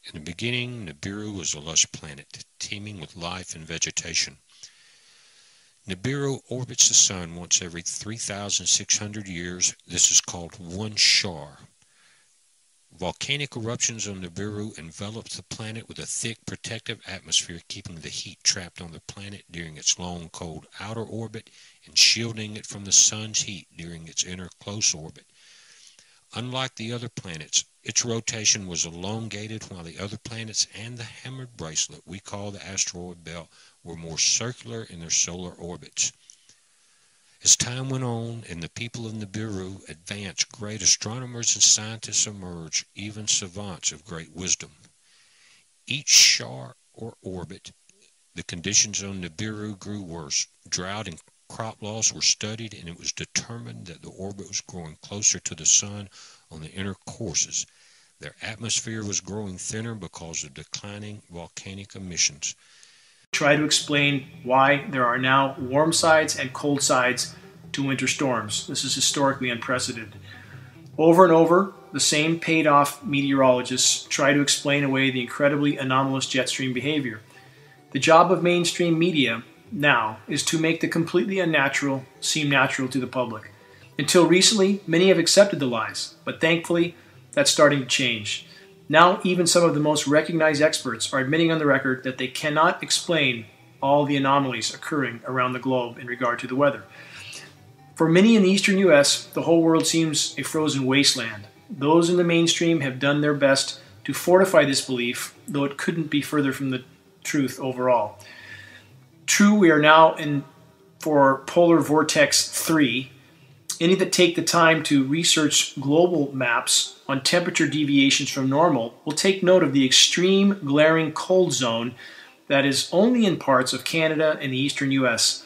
In the beginning, Nibiru was a lush planet, teeming with life and vegetation. Nibiru orbits the Sun once every 3,600 years. This is called one Shar. Volcanic eruptions on Nibiru envelop the planet with a thick protective atmosphere, keeping the heat trapped on the planet during its long, cold outer orbit and shielding it from the Sun's heat during its inner close orbit. Unlike the other planets, its rotation was elongated, while the other planets and the hammered bracelet we call the asteroid belt were more circular in their solar orbits. As time went on and the people of Nibiru advanced, great astronomers and scientists emerged, even savants of great wisdom. Each Shar or orbit, the conditions on Nibiru grew worse. Drought and crop loss were studied, and it was determined that the orbit was growing closer to the Sun on the inner courses. Their atmosphere was growing thinner because of declining volcanic emissions. Try to explain why there are now warm sides and cold sides to winter storms. This is historically unprecedented. Over and over, the same paid-off meteorologists try to explain away the incredibly anomalous jet stream behavior. The job of mainstream media now is to make the completely unnatural seem natural to the public. Until recently, many have accepted the lies, but thankfully, that's starting to change. Now, even some of the most recognized experts are admitting on the record that they cannot explain all the anomalies occurring around the globe in regard to the weather. For many in the eastern U.S., the whole world seems a frozen wasteland. Those in the mainstream have done their best to fortify this belief, though it couldn't be further from the truth overall. True, we are now in for polar vortex 3. Any that take the time to research global maps on temperature deviations from normal will take note of the extreme glaring cold zone that is only in parts of Canada and the eastern U.S.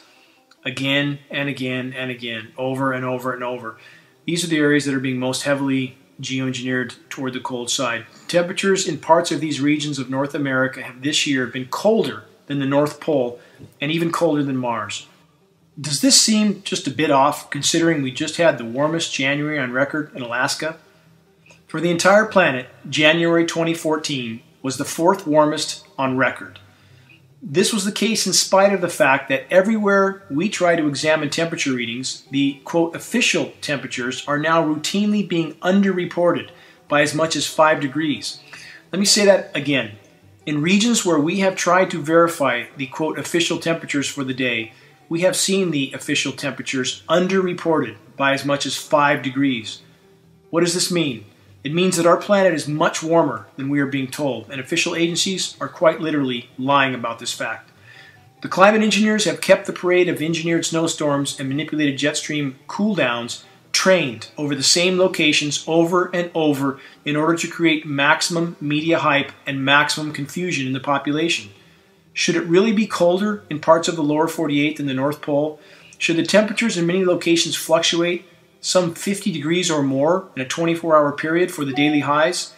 Again and again and again, over and over and over. These are the areas that are being most heavily geoengineered toward the cold side. Temperatures in parts of these regions of North America have this year been colder than the North Pole and even colder than Mars. Does this seem just a bit off, considering we just had the warmest January on record in Alaska? For the entire planet, January 2014 was the 4th warmest on record. This was the case in spite of the fact that everywhere we try to examine temperature readings, the quote official temperatures are now routinely being underreported by as much as 5 degrees. Let me say that again. In regions where we have tried to verify the quote official temperatures for the day, we have seen the official temperatures underreported by as much as 5 degrees. What does this mean? It means that our planet is much warmer than we are being told, and official agencies are quite literally lying about this fact. The climate engineers have kept the parade of engineered snowstorms and manipulated jet stream cooldowns trained over the same locations over and over in order to create maximum media hype and maximum confusion in the population. Should it really be colder in parts of the lower 48 than the North Pole? Should the temperatures in many locations fluctuate some 50 degrees or more in a 24-hour period for the daily highs?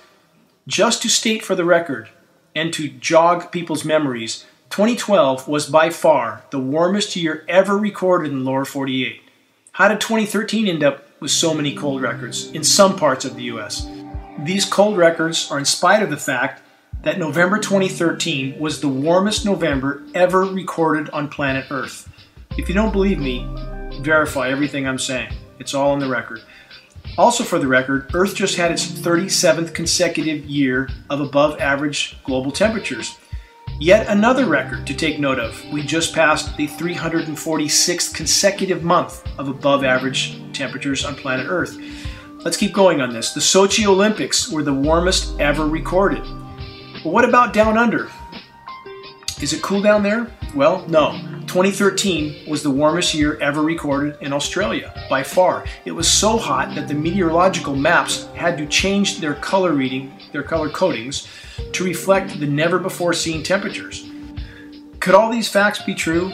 Just to state for the record and to jog people's memories, 2012 was by far the warmest year ever recorded in the lower 48. How did 2013 end up with so many cold records in some parts of the U.S.? These cold records are in spite of the fact that November 2013 was the warmest November ever recorded on planet Earth. If you don't believe me, verify everything I'm saying. It's all on the record. Also for the record, Earth just had its 37th consecutive year of above average global temperatures. Yet another record to take note of. We just passed the 346th consecutive month of above average temperatures on planet Earth. Let's keep going on this. The Sochi Olympics were the warmest ever recorded. But what about down under? Is it cool down there? Well, no. 2013 was the warmest year ever recorded in Australia, by far. It was so hot that the meteorological maps had to change their color codings to reflect the never-before-seen temperatures. Could all these facts be true?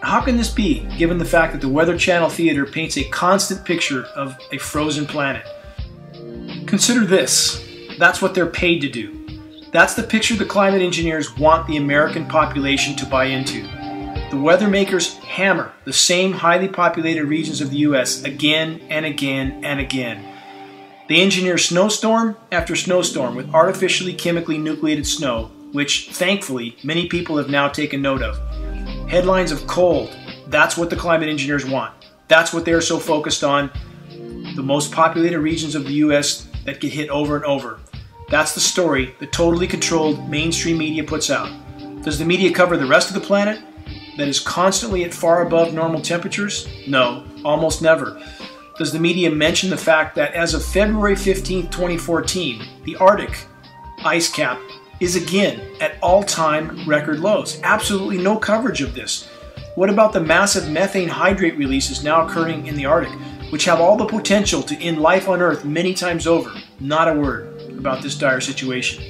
How can this be, given the fact that the Weather Channel Theater paints a constant picture of a frozen planet? Consider this. That's what they're paid to do. That's the picture the climate engineers want the American population to buy into. The weather makers hammer the same highly populated regions of the U.S. again and again and again. They engineer snowstorm after snowstorm with artificially chemically nucleated snow, which, thankfully, many people have now taken note of. Headlines of cold, that's what the climate engineers want. That's what they're so focused on. The most populated regions of the U.S. that get hit over and over. That's the story the totally controlled mainstream media puts out. Does the media cover the rest of the planet that is constantly at far above normal temperatures? No, almost never. Does the media mention the fact that as of February 15, 2014, the Arctic ice cap is again at all-time record lows? Absolutely no coverage of this. What about the massive methane hydrate releases now occurring in the Arctic, which have all the potential to end life on Earth many times over? Not a word about this dire situation.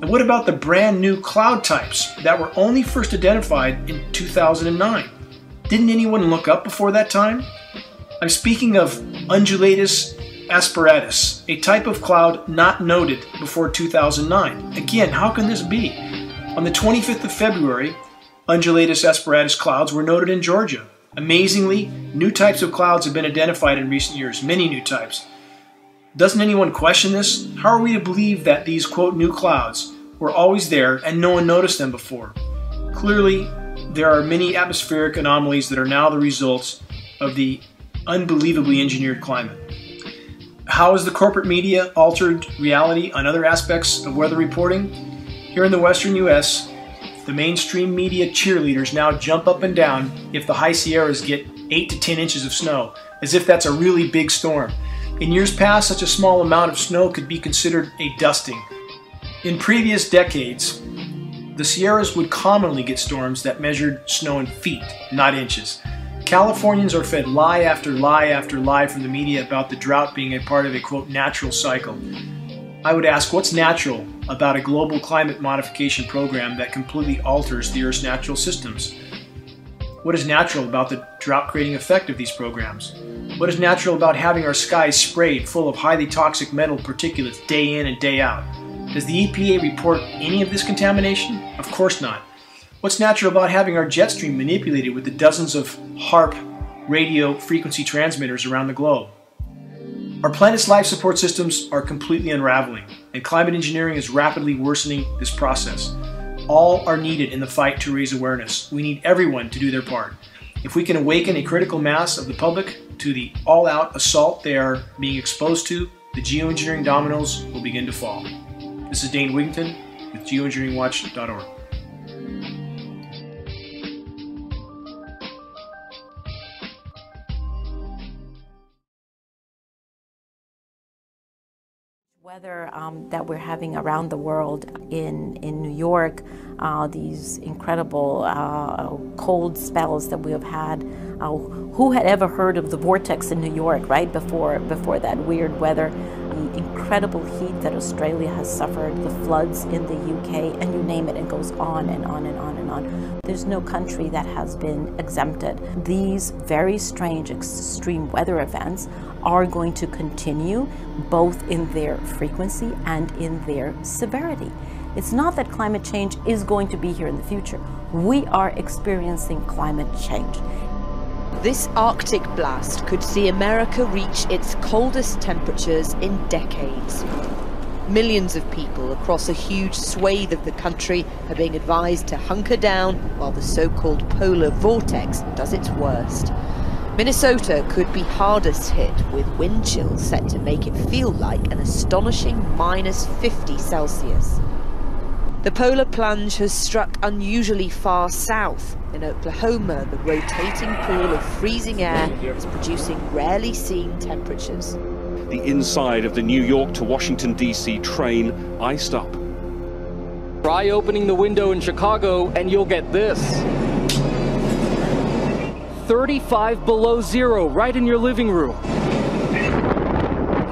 And what about the brand new cloud types that were only first identified in 2009? Didn't anyone look up before that time? I'm speaking of undulatus asperatus, a type of cloud not noted before 2009. Again, how can this be? On the 25th of February, undulatus asperatus clouds were noted in Georgia. Amazingly, new types of clouds have been identified in recent years, many new types. Doesn't anyone question this? How are we to believe that these, quote, new clouds were always there and no one noticed them before? Clearly, there are many atmospheric anomalies that are now the results of the unbelievably engineered climate. How has the corporate media altered reality on other aspects of weather reporting? Here in the western U.S., the mainstream media cheerleaders now jump up and down if the high Sierras get 8 to 10 inches of snow, as if that's a really big storm. In years past, such a small amount of snow could be considered a dusting. In previous decades, the Sierras would commonly get storms that measured snow in feet, not inches. Californians are fed lie after lie after lie from the media about the drought being a part of a, quote, natural cycle. I would ask, what's natural about a global climate modification program that completely alters the Earth's natural systems? What is natural about the drought-creating effect of these programs? What is natural about having our skies sprayed full of highly toxic metal particulates day in and day out? Does the EPA report any of this contamination? Of course not. What's natural about having our jet stream manipulated with the dozens of HAARP radio frequency transmitters around the globe? Our planet's life support systems are completely unraveling, and climate engineering is rapidly worsening this process. All are needed in the fight to raise awareness. We need everyone to do their part. If we can awaken a critical mass of the public to the all-out assault they are being exposed to, the geoengineering dominoes will begin to fall. This is Dane Wigington with geoengineeringwatch.org. Weather that we're having around the world in New York, these incredible cold spells that we have had. Who had ever heard of the vortex in New York, right, before that weird weather? The incredible heat that Australia has suffered, the floods in the UK, and you name it, it goes on and on and on and on. There's no country that has been exempted. These very strange extreme weather events are going to continue both in their frequency and in their severity. It's not that climate change is going to be here in the future. We are experiencing climate change. This Arctic blast could see America reach its coldest temperatures in decades. Millions of people across a huge swathe of the country are being advised to hunker down while the so-called polar vortex does its worst. Minnesota could be hardest hit, with wind chills set to make it feel like an astonishing -50 Celsius. The polar plunge has struck unusually far south. In Oklahoma, the rotating pool of freezing air is producing rarely seen temperatures. The inside of the New York to Washington, D.C. train iced up. Try opening the window in Chicago and you'll get this. 35 below zero right in your living room.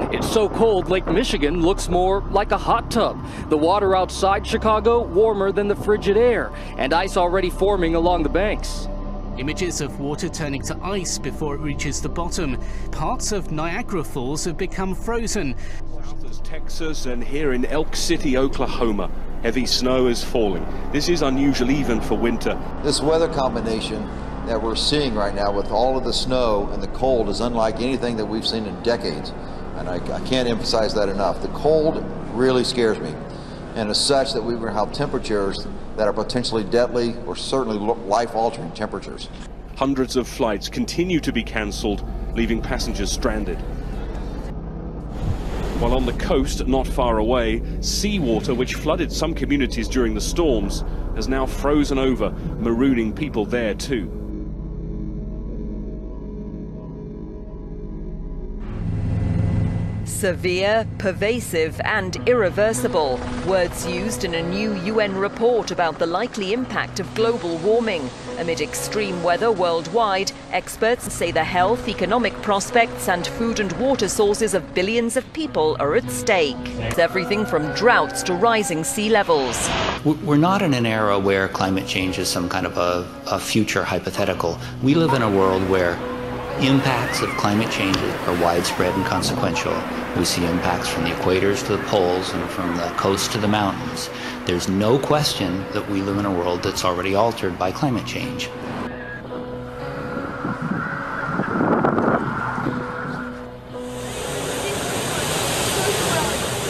It's so cold, Lake Michigan looks more like a hot tub. The water outside Chicago warmer than the frigid air, and ice already forming along the banks. Images of water turning to ice before it reaches the bottom. Parts of Niagara Falls have become frozen. South as Texas and here in Elk City, Oklahoma, heavy snow is falling. This is unusual even for winter. This weather combination that we're seeing right now with all of the snow and the cold is unlike anything that we've seen in decades. And I can't emphasize that enough. The cold really scares me. And as such, that we will have temperatures that are potentially deadly or certainly life-altering temperatures. Hundreds of flights continue to be cancelled, leaving passengers stranded. While on the coast, not far away, seawater, which flooded some communities during the storms, has now frozen over, marooning people there too. Severe, pervasive and irreversible. Words used in a new UN report about the likely impact of global warming. Amid extreme weather worldwide, experts say the health, economic prospects and food and water sources of billions of people are at stake. It's everything from droughts to rising sea levels. We're not in an era where climate change is some kind of a future hypothetical. We live in a world where impacts of climate change are widespread and consequential. We see impacts from the equators to the poles and from the coast to the mountains. There's no question that we live in a world that's already altered by climate change.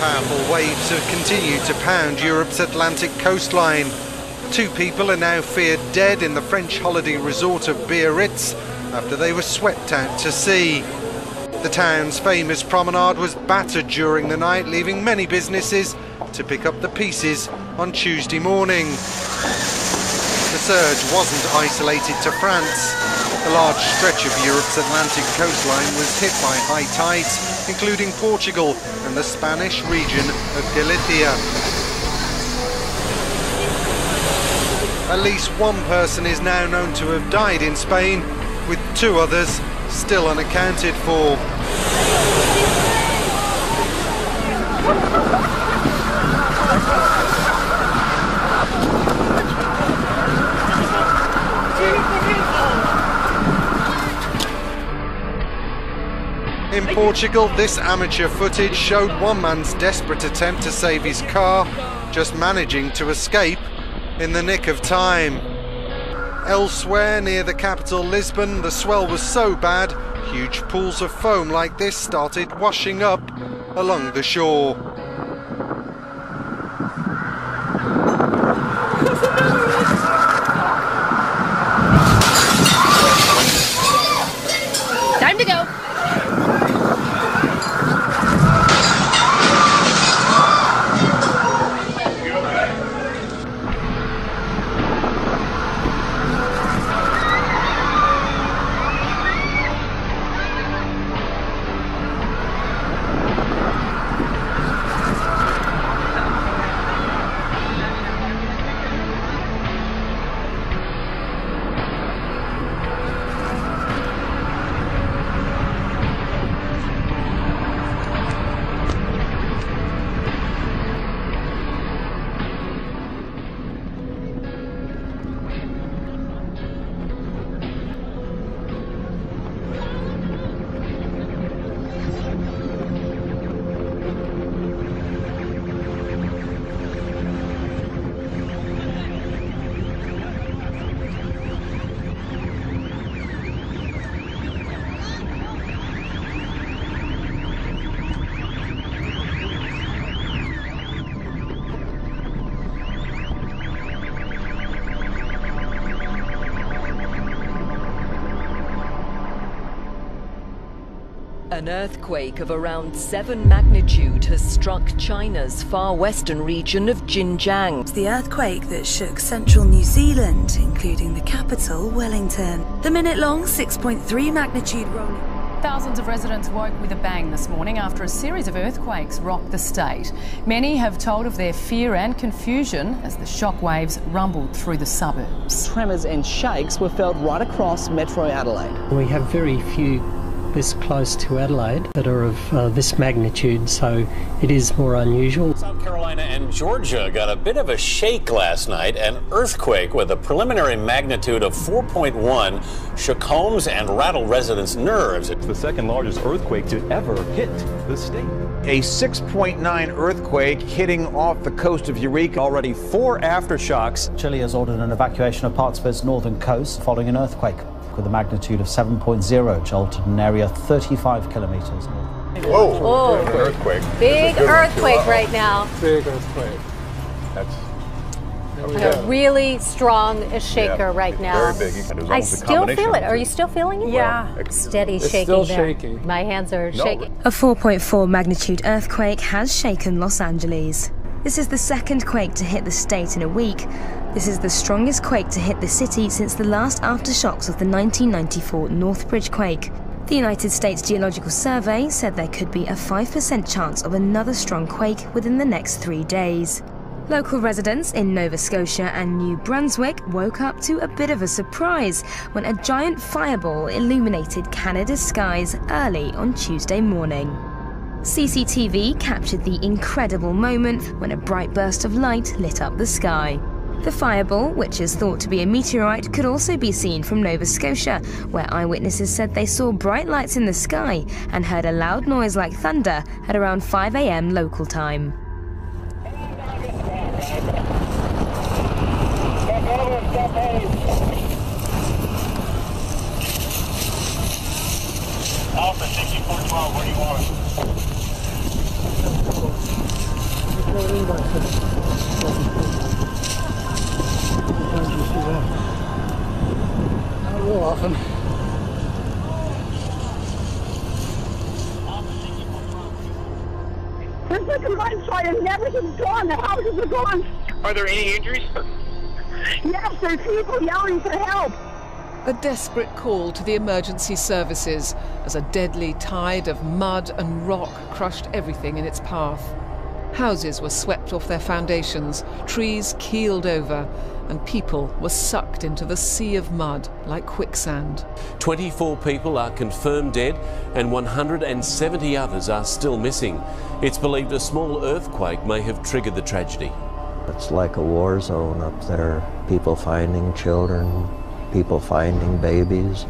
Powerful waves have continued to pound Europe's Atlantic coastline. 2 people are now feared dead in the French holiday resort of Biarritz after they were swept out to sea. The town's famous promenade was battered during the night, leaving many businesses to pick up the pieces on Tuesday morning. The surge wasn't isolated to France. A large stretch of Europe's Atlantic coastline was hit by high tides, including Portugal and the Spanish region of Galicia. At least 1 person is now known to have died in Spain, with 2 others still unaccounted for. In Portugal, this amateur footage showed one man's desperate attempt to save his car, just managing to escape in the nick of time. Elsewhere, near the capital Lisbon, the swell was so bad, huge pools of foam like this started washing up along the shore. Time to go. An earthquake of around 7 magnitude has struck China's far western region of Xinjiang. It's the earthquake that shook central New Zealand, including the capital, Wellington. The minute-long 6.3 magnitude rolling. Thousands of residents woke with a bang this morning after a series of earthquakes rocked the state. Many have told of their fear and confusion as the shockwaves rumbled through the suburbs. Tremors and shakes were felt right across Metro Adelaide. We have very few this close to Adelaide that are of this magnitude, so it is more unusual. South Carolina and Georgia got a bit of a shake last night. An earthquake with a preliminary magnitude of 4.1 shook homes and rattled residents' nerves. It's the second largest earthquake to ever hit the state. A 6.9 earthquake hitting off the coast of Eureka. Already 4 aftershocks. Chile has ordered an evacuation of parts of its northern coast following an earthquake with a magnitude of 7.0 jolted an area 35 kilometres north. Whoa! Oh, An earthquake. Big earthquake right now. Big earthquake. That's A really strong shaker right now. Very big. I still feel it. Are you still feeling it? Yeah. Steady It's shaking still there. shaking. My hands are shaking. A 4.4 magnitude earthquake has shaken Los Angeles. This is the second quake to hit the state in a week. This is the strongest quake to hit the city since the last aftershocks of the 1994 Northbridge quake. The United States Geological Survey said there could be a 5% chance of another strong quake within the next 3 days. Local residents in Nova Scotia and New Brunswick woke up to a bit of a surprise when a giant fireball illuminated Canada's skies early on Tuesday morning. CCTV captured the incredible moment when a bright burst of light lit up the sky. The fireball, which is thought to be a meteorite, could also be seen from Nova Scotia, where eyewitnesses said they saw bright lights in the sky and heard a loud noise like thunder at around 5 a.m. local time. Alpha 6412, where do you want us? Not real often. There's a combined fire and everything's gone. The houses are gone. Are there any injuries? Yes, there's people yelling for help. A desperate call to the emergency services as a deadly tide of mud and rock crushed everything in its path. Houses were swept off their foundations, trees keeled over, and people were sucked into the sea of mud like quicksand. 24 people are confirmed dead and 170 others are still missing. It's believed a small earthquake may have triggered the tragedy. It's like a war zone up there. People finding children, people finding babies.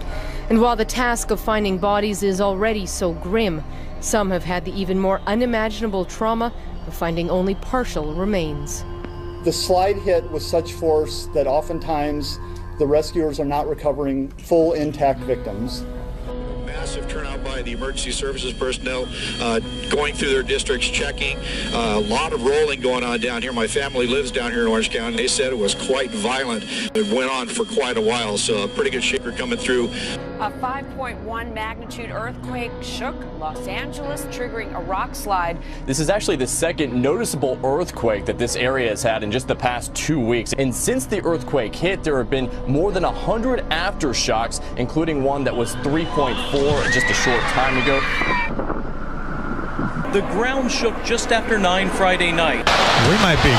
And while the task of finding bodies is already so grim, some have had the even more unimaginable trauma of finding only partial remains. The slide hit with such force that oftentimes the rescuers are not recovering full intact victims. Massive turnout by the emergency services personnel going through their districts, checking. A lot of rolling going on down here. My family lives down here in Orange County. They said it was quite violent. It went on for quite a while, so a pretty good shaker coming through. A 5.1 magnitude earthquake shook Los Angeles, triggering a rock slide. This is actually the second noticeable earthquake that this area has had in just the past 2 weeks. And since the earthquake hit, there have been more than 100 aftershocks, including one that was 3.4 just a short time ago. The ground shook just after 9 Friday night. We might be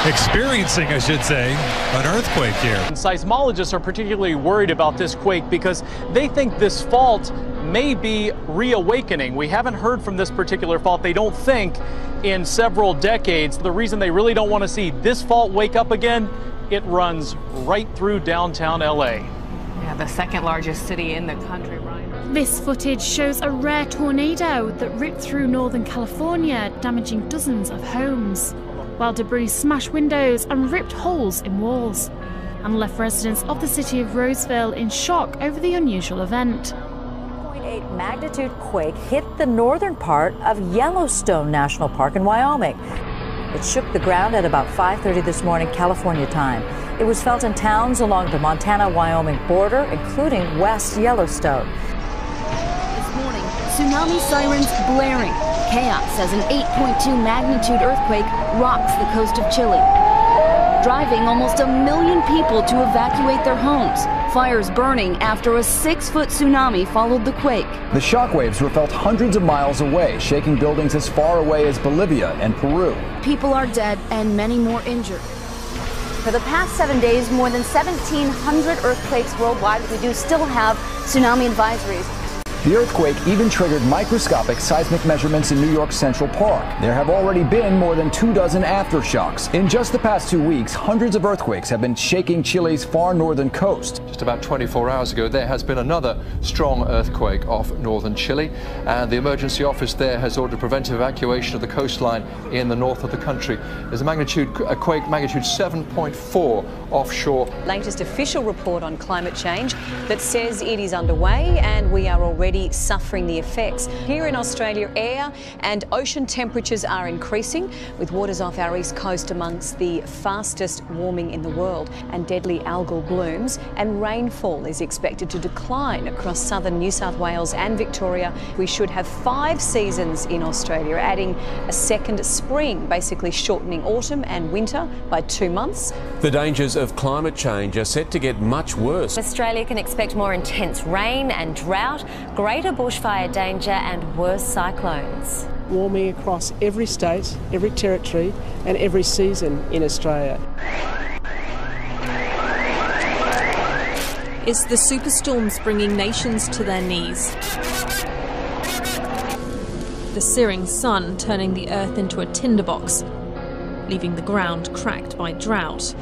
experiencing, I should say, an earthquake here. And seismologists are particularly worried about this quake because they think this fault may be reawakening. We haven't heard from this particular fault, they don't think, in several decades. The reason they really don't want to see this fault wake up again, it runs right through downtown LA. Yeah, the second largest city in the country, Ryan. This footage shows a rare tornado that ripped through Northern California, damaging dozens of homes, while debris smashed windows and ripped holes in walls, and left residents of the city of Roseville in shock over the unusual event. 0.8 magnitude quake hit the northern part of Yellowstone National Park in Wyoming. It shook the ground at about 5:30 this morning, California time. It was felt in towns along the Montana-Wyoming border, including West Yellowstone. This morning, tsunami sirens blaring. Chaos as an 8.2 magnitude earthquake rocks the coast of Chile, driving almost 1 million people to evacuate their homes. Fires burning after a 6-foot tsunami followed the quake. The shockwaves were felt hundreds of miles away, shaking buildings as far away as Bolivia and Peru. People are dead and many more injured. For the past 7 days, more than 1,700 earthquakes worldwide. We do still have tsunami advisories. The earthquake even triggered microscopic seismic measurements in New York's Central Park. There have already been more than 24 aftershocks. In just the past 2 weeks, hundreds of earthquakes have been shaking Chile's far northern coast. just about 24 hours ago, there has been another strong earthquake off northern Chile, and the emergency office there has ordered preventive evacuation of the coastline in the north of the country. There's a quake magnitude 7.4 offshore. Latest official report on climate change that says it is underway and we are already suffering the effects. Here in Australia, air and ocean temperatures are increasing, with waters off our east coast amongst the fastest warming in the world, and deadly algal blooms and rainfall is expected to decline across southern New South Wales and Victoria. We should have 5 seasons in Australia, adding a second spring, basically shortening autumn and winter by 2 months. The dangers of climate change are set to get much worse. Australia can expect more intense rain and drought, greater bushfire danger and worse cyclones. Warming across every state, every territory and every season in Australia. It's the superstorms bringing nations to their knees. The searing sun turning the earth into a tinderbox, leaving the ground cracked by drought,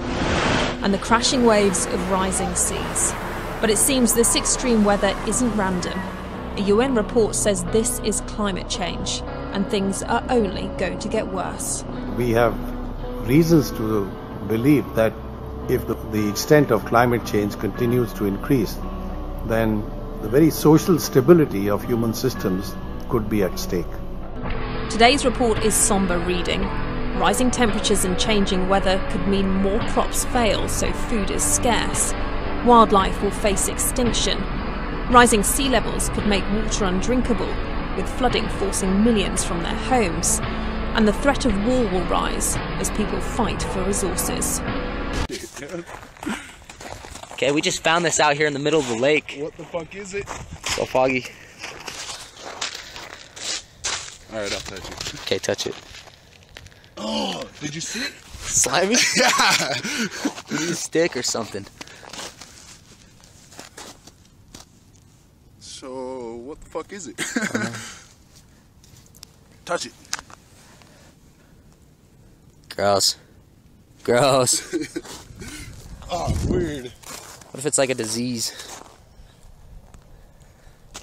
and the crashing waves of rising seas. But it seems this extreme weather isn't random. A UN report says this is climate change, and things are only going to get worse. We have reasons to believe that if the extent of climate change continues to increase, then the very social stability of human systems could be at stake. Today's report is somber reading. Rising temperatures and changing weather could mean more crops fail, so food is scarce. Wildlife will face extinction. Rising sea levels could make water undrinkable, with flooding forcing millions from their homes. And the threat of war will rise as people fight for resources. Okay, we just found this out here in the middle of the lake. What the fuck is it? So foggy. Alright, I'll touch it. Okay, touch it. Oh, did you see it? Slimy? Yeah! You need a stick or something. So, what the fuck is it? Touch it. Gross. Gross. Oh, weird. What if it's like a disease?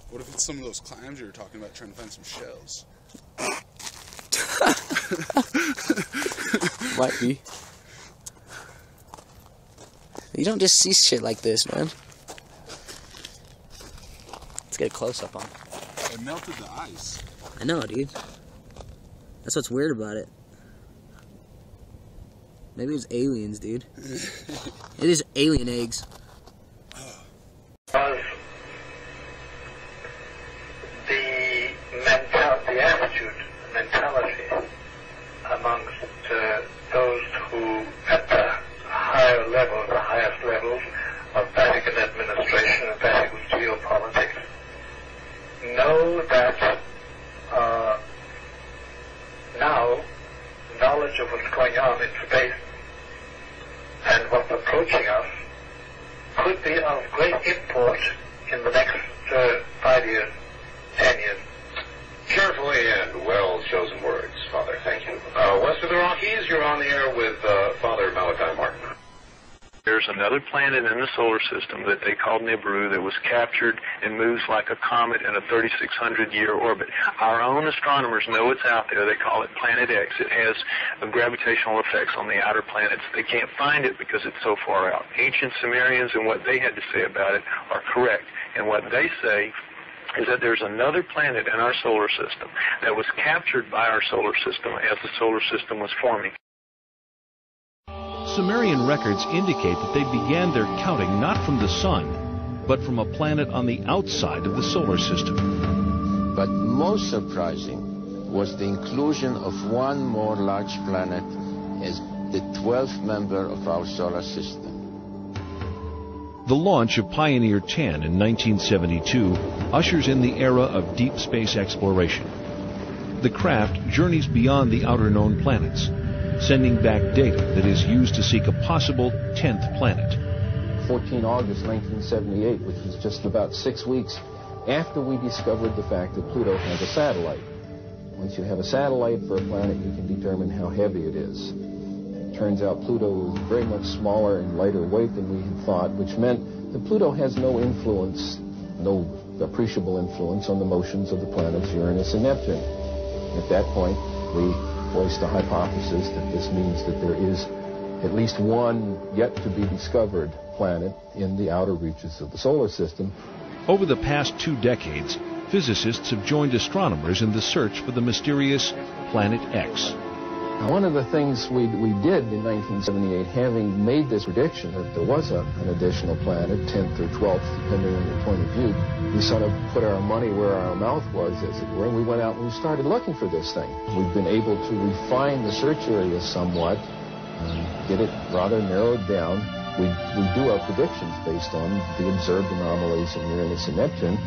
What if it's some of those clams you were talking about, trying to find some shells? Might be. You don't just see shit like this, man. Let's get a close-up on it. It melted the ice. I know, dude. That's what's weird about it. Maybe it was aliens, dude. It is alien eggs. The attitude, mentality amongst those who at the higher level, the highest levels of Vatican administration and Vatican geopolitics know that now knowledge of what's going on in space and what's approaching us could be of great import in the next 5 years, 10 years. Carefully and well-chosen words, Father. Thank you. West of the Rockies, you're on the air with Father Malachi Martin. There's another planet in the solar system that they call Nibiru that was captured and moves like a comet in a 3,600-year orbit. Our own astronomers know it's out there. They call it Planet X. It has gravitational effects on the outer planets. They can't find it because it's so far out. Ancient Sumerians and what they had to say about it are correct. And what they say is that there's another planet in our solar system that was captured by our solar system as the solar system was forming. Sumerian records indicate that they began their counting not from the sun, but from a planet on the outside of the solar system. But most surprising was the inclusion of one more large planet as the 12th member of our solar system. The launch of Pioneer 10 in 1972 ushers in the era of deep space exploration. The craft journeys beyond the outer known planets, sending back data that is used to seek a possible 10th planet. 14 August 1978, which was just about 6 weeks after we discovered the fact that Pluto has a satellite. Once you have a satellite for a planet, you can determine how heavy it is. It turns out Pluto is very much smaller and lighter weight than we had thought, which meant Pluto has no influence, no appreciable influence on the motions of the planets Uranus and Neptune. At that point, we voiced the hypothesis that this means that there is at least one yet to be discovered planet in the outer reaches of the solar system. Over the past 2 decades, physicists have joined astronomers in the search for the mysterious Planet X. One of the things we did in 1978, having made this prediction that there was an additional planet, 10th or 12th, depending on your point of view, we sort of put our money where our mouth was, as it were, and we went out and we started looking for this thing. We've been able to refine the search area somewhat, get it rather narrowed down. We do our predictions based on the observed anomalies in Uranus and Neptune.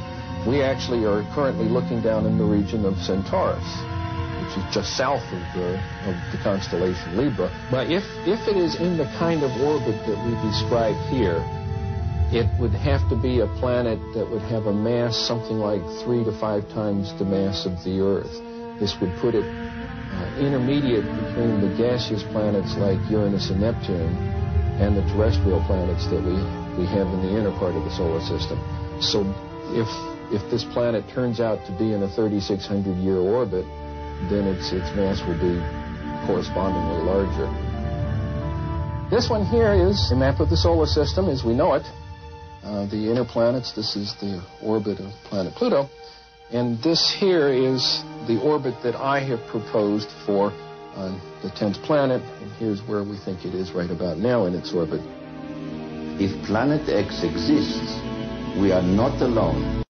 We actually are currently looking down in the region of Centaurus, which is just south of the constellation Libra. But if it is in the kind of orbit that we describe here, it would have to be a planet that would have a mass something like 3 to 5 times the mass of the Earth. This would put it intermediate between the gaseous planets like Uranus and Neptune and the terrestrial planets that we have in the inner part of the solar system. So if this planet turns out to be in a 3,600-year orbit, then its mass will be correspondingly larger. This one here is a map of the solar system as we know it. The inner planets, this is the orbit of planet Pluto. And this here is the orbit that I have proposed for the 10th planet. And here's where we think it is right about now in its orbit. If Planet X exists, we are not alone.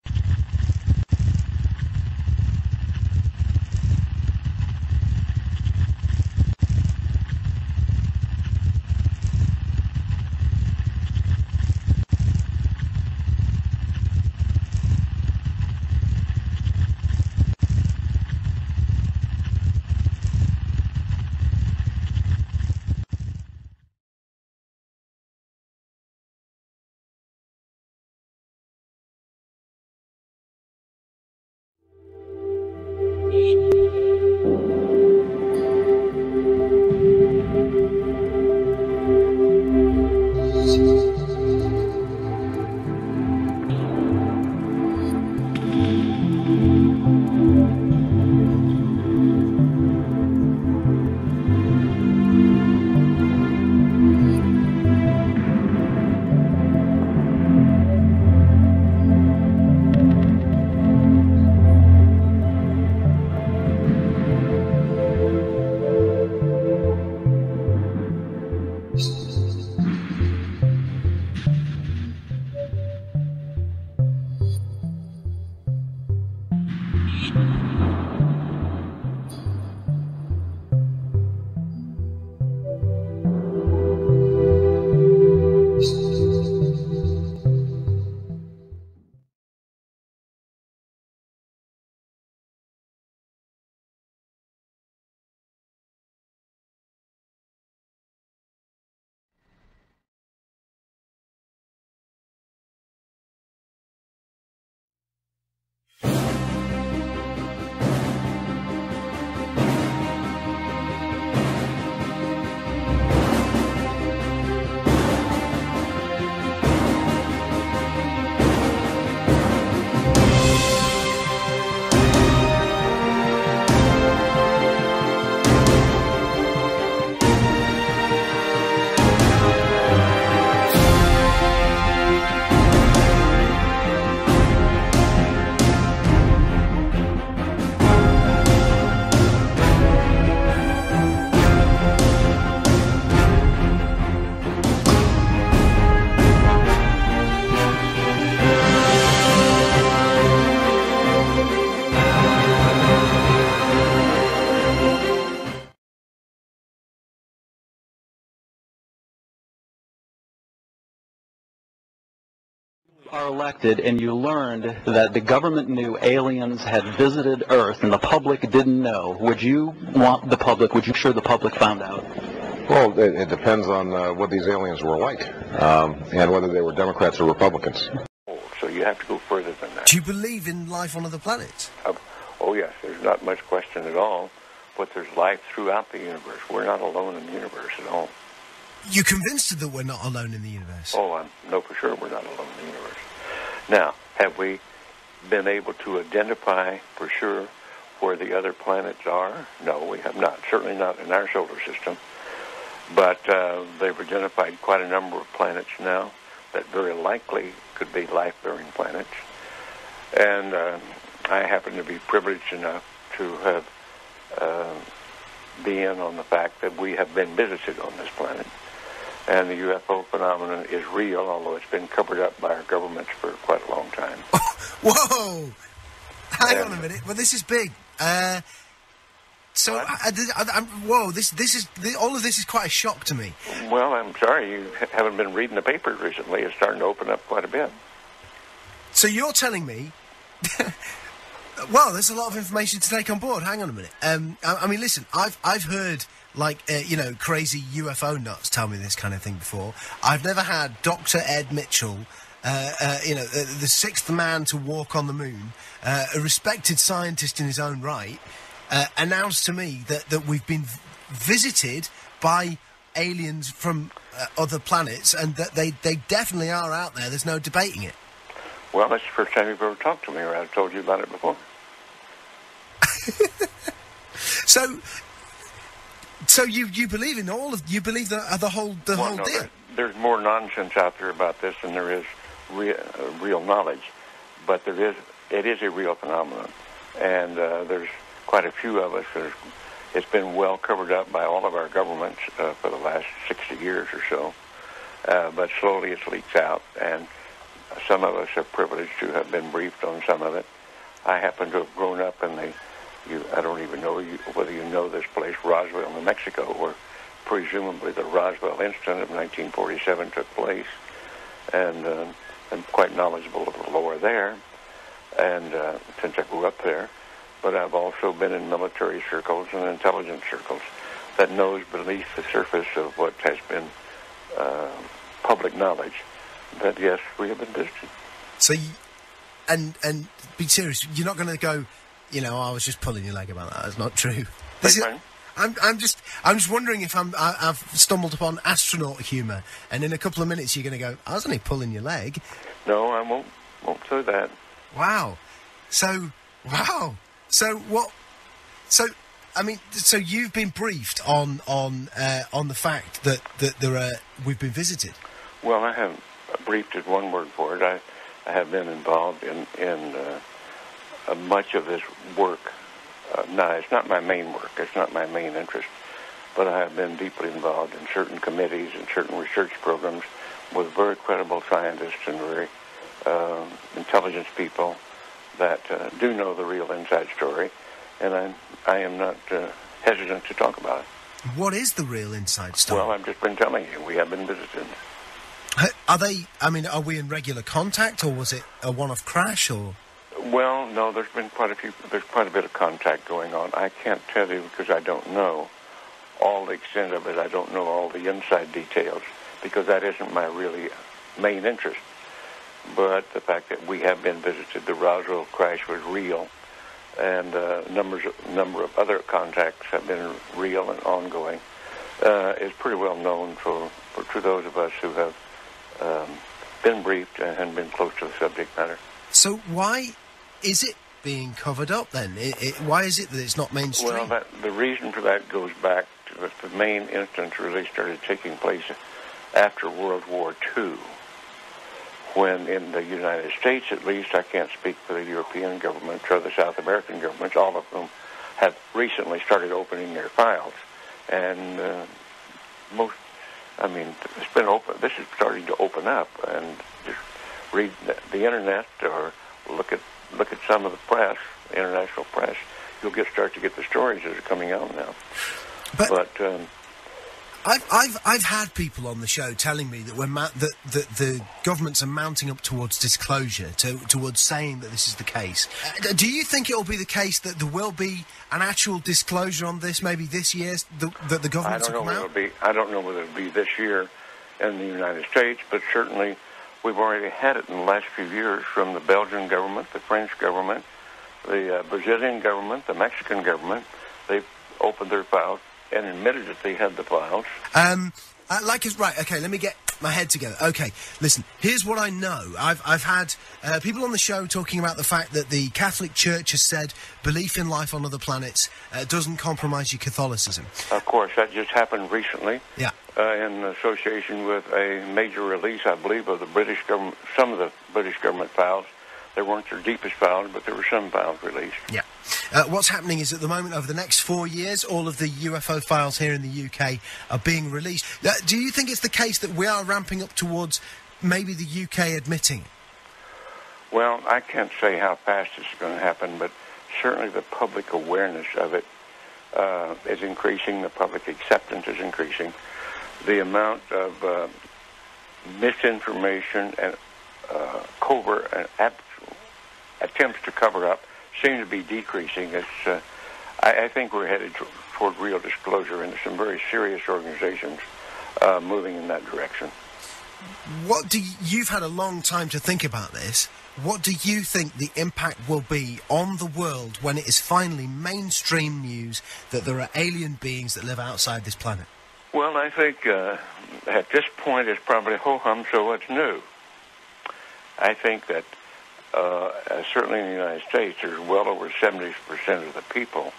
are elected and you learned that the government knew aliens had visited Earth and the public didn't know, would you want the public, would you sure the public found out? Well, it depends on what these aliens were like and whether they were Democrats or Republicans. So you have to go further than that. Do you believe in life on other planets? Oh, yes. There's not much question at all. But there's life throughout the universe. We're not alone in the universe at all. you're convinced that we're not alone in the universe? Oh, I know for sure we're not alone in the universe. Now, have we been able to identify for sure where the other planets are? No, we have not. Certainly not in our solar system. But they've identified quite a number of planets now that very likely could be life-bearing planets. And I happen to be privileged enough to have been on the fact that we have been visited on this planet. And the UFO phenomenon is real, although it's been covered up by our governments for quite a long time. Whoa! Hang on a minute. Well, this is big. Whoa! This is all of this is quite a shock to me. Well, I'm sorry you haven't been reading the papers recently. It's starting to open up quite a bit. So you're telling me? Well, there's a lot of information to take on board. Hang on a minute. I mean, listen. I've heard crazy UFO nuts tell me this kind of thing before. I've never had Dr. Ed Mitchell, the sixth man to walk on the moon, a respected scientist in his own right, announced to me that we've been visited by aliens from other planets, and that they definitely are out there. There's no debating it. Well, that's the first time you've ever talked to me, or I've told you about it before. So you believe in all of the whole deal? There's more nonsense out there about this than there is real knowledge, but it is a real phenomenon, and there's quite a few of us. It's been well covered up by all of our governments for the last 60 years or so, but slowly it leaks out, and some of us are privileged to have been briefed on some of it. I happen to have grown up in I don't even know whether you know this place, Roswell, New Mexico, where presumably the Roswell incident of 1947 took place, and I'm quite knowledgeable of the lore there, and since I grew up there. But I've also been in military circles and intelligence circles that knows beneath the surface of what has been public knowledge that, yes, we have been visited. So, and be serious, you're not going to go, I was just pulling your leg about that. That's not true. I'm just wondering if I've stumbled upon astronaut humour, and in a couple of minutes you're going to go, I was only pulling your leg. No, I won't say that. Wow. So what? So you've been briefed on the fact that we've been visited. Well, I haven't briefed is one word for it. I have been involved in much of this work. No, it's not my main work. It's not my main interest. But I have been deeply involved in certain committees and certain research programs with very credible scientists and very intelligence people that do know the real inside story. And I am not hesitant to talk about it. What is the real inside story? Well, I've just been telling you. We have been visited. Are we in regular contact, or was it a one-off crash, or...? Well, no, there's quite a bit of contact going on. I can't tell you because I don't know all the extent of it. I don't know all the inside details because that isn't my really main interest. But the fact that we have been visited, the Roswell crash was real, and a number of other contacts have been real and ongoing, is pretty well known to those of us who have been briefed and been close to the subject matter. So why is it being covered up then? Why is it that it's not mainstream? Well, the reason for that goes back to the main instance really started taking place after World War II, when in the United States, at least, I can't speak for the European governments or the South American governments, all of them have recently started opening their files. And it's been open. This is starting to open up, and just read the internet or look at some of the press, international press. You'll start to get the stories that are coming out now. But I've had people on the show telling me that that the governments are mounting up towards disclosure, towards saying that this is the case. Do you think it will be the case that there will be an actual disclosure on this, maybe this year, that the governments will come out? I don't know whether it'll be this year in the United States, but certainly we've already had it in the last few years from the Belgian government, the French government, the Brazilian government, the Mexican government. They've opened their files and admitted that they had the files. Right, okay, let me get my head together. Okay, listen, here's what I know. I've had people on the show talking about the fact that the Catholic Church has said belief in life on other planets doesn't compromise your Catholicism. Of course, that just happened recently. Yeah. In association with a major release, I believe, of the British government, some of the British government files. They weren't their deepest files, but there were some files released. Yeah. What's happening is at the moment, over the next 4 years, all of the UFO files here in the UK are being released. Do you think it's the case that we are ramping up towards maybe the UK admitting? Well, I can't say how fast it's going to happen, but certainly the public awareness of it is increasing. The public acceptance is increasing. The amount of misinformation and covert and attempts to cover up seem to be decreasing. I think we're headed toward real disclosure, and there's some very serious organizations moving in that direction. You've had a long time to think about this. What do you think the impact will be on the world when it is finally mainstream news that there are alien beings that live outside this planet? Well, I think at this point it's probably ho-hum, so what's new? I think that certainly in the United States, there's well over 70% of the people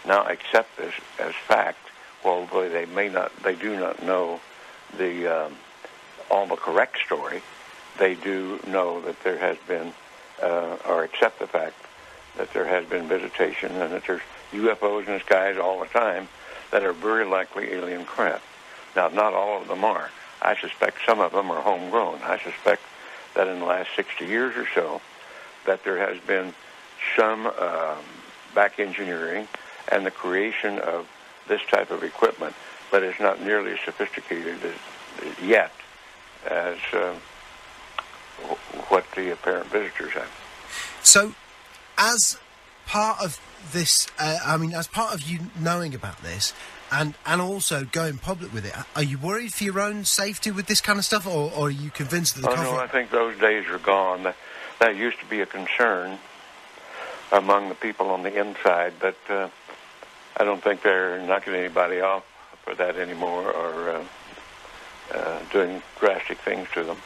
now accept this as fact, although they do not know all the correct story. They do know that there has been, or accept the fact that there has been visitation and that there's UFOs in the skies all the time that are very likely alien craft. Now, not all of them are. I suspect some of them are homegrown. I suspect that in the last 60 years or so, that there has been some back engineering and the creation of this type of equipment, but it's not nearly as sophisticated yet as what the apparent visitors have. So, as part of this, as part of you knowing about this, and also going public with it, are you worried for your own safety with this kind of stuff, or are you convinced that the no, I think those days are gone. That used to be a concern among the people on the inside, but I don't think they're knocking anybody off for that anymore or doing drastic things to them.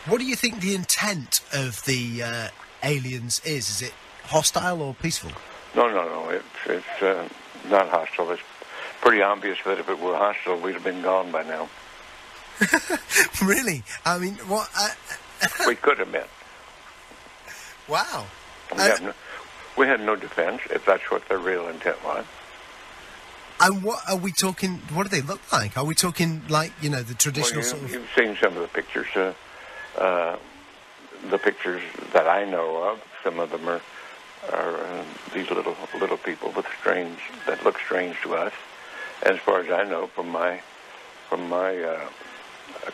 What do you think the intent of the aliens is? Is it hostile or peaceful? No. It's not hostile. It's pretty obvious that if it were hostile, we'd have been gone by now. Really? I mean, what? We could have been. Wow. We had no defense, if that's what their real intent was. And what are we talking? What do they look like? Are we talking like, the traditional sort of... You've seen some of the pictures. The pictures that I know of, some of them are these little people that look strange to us. And as far as I know, from my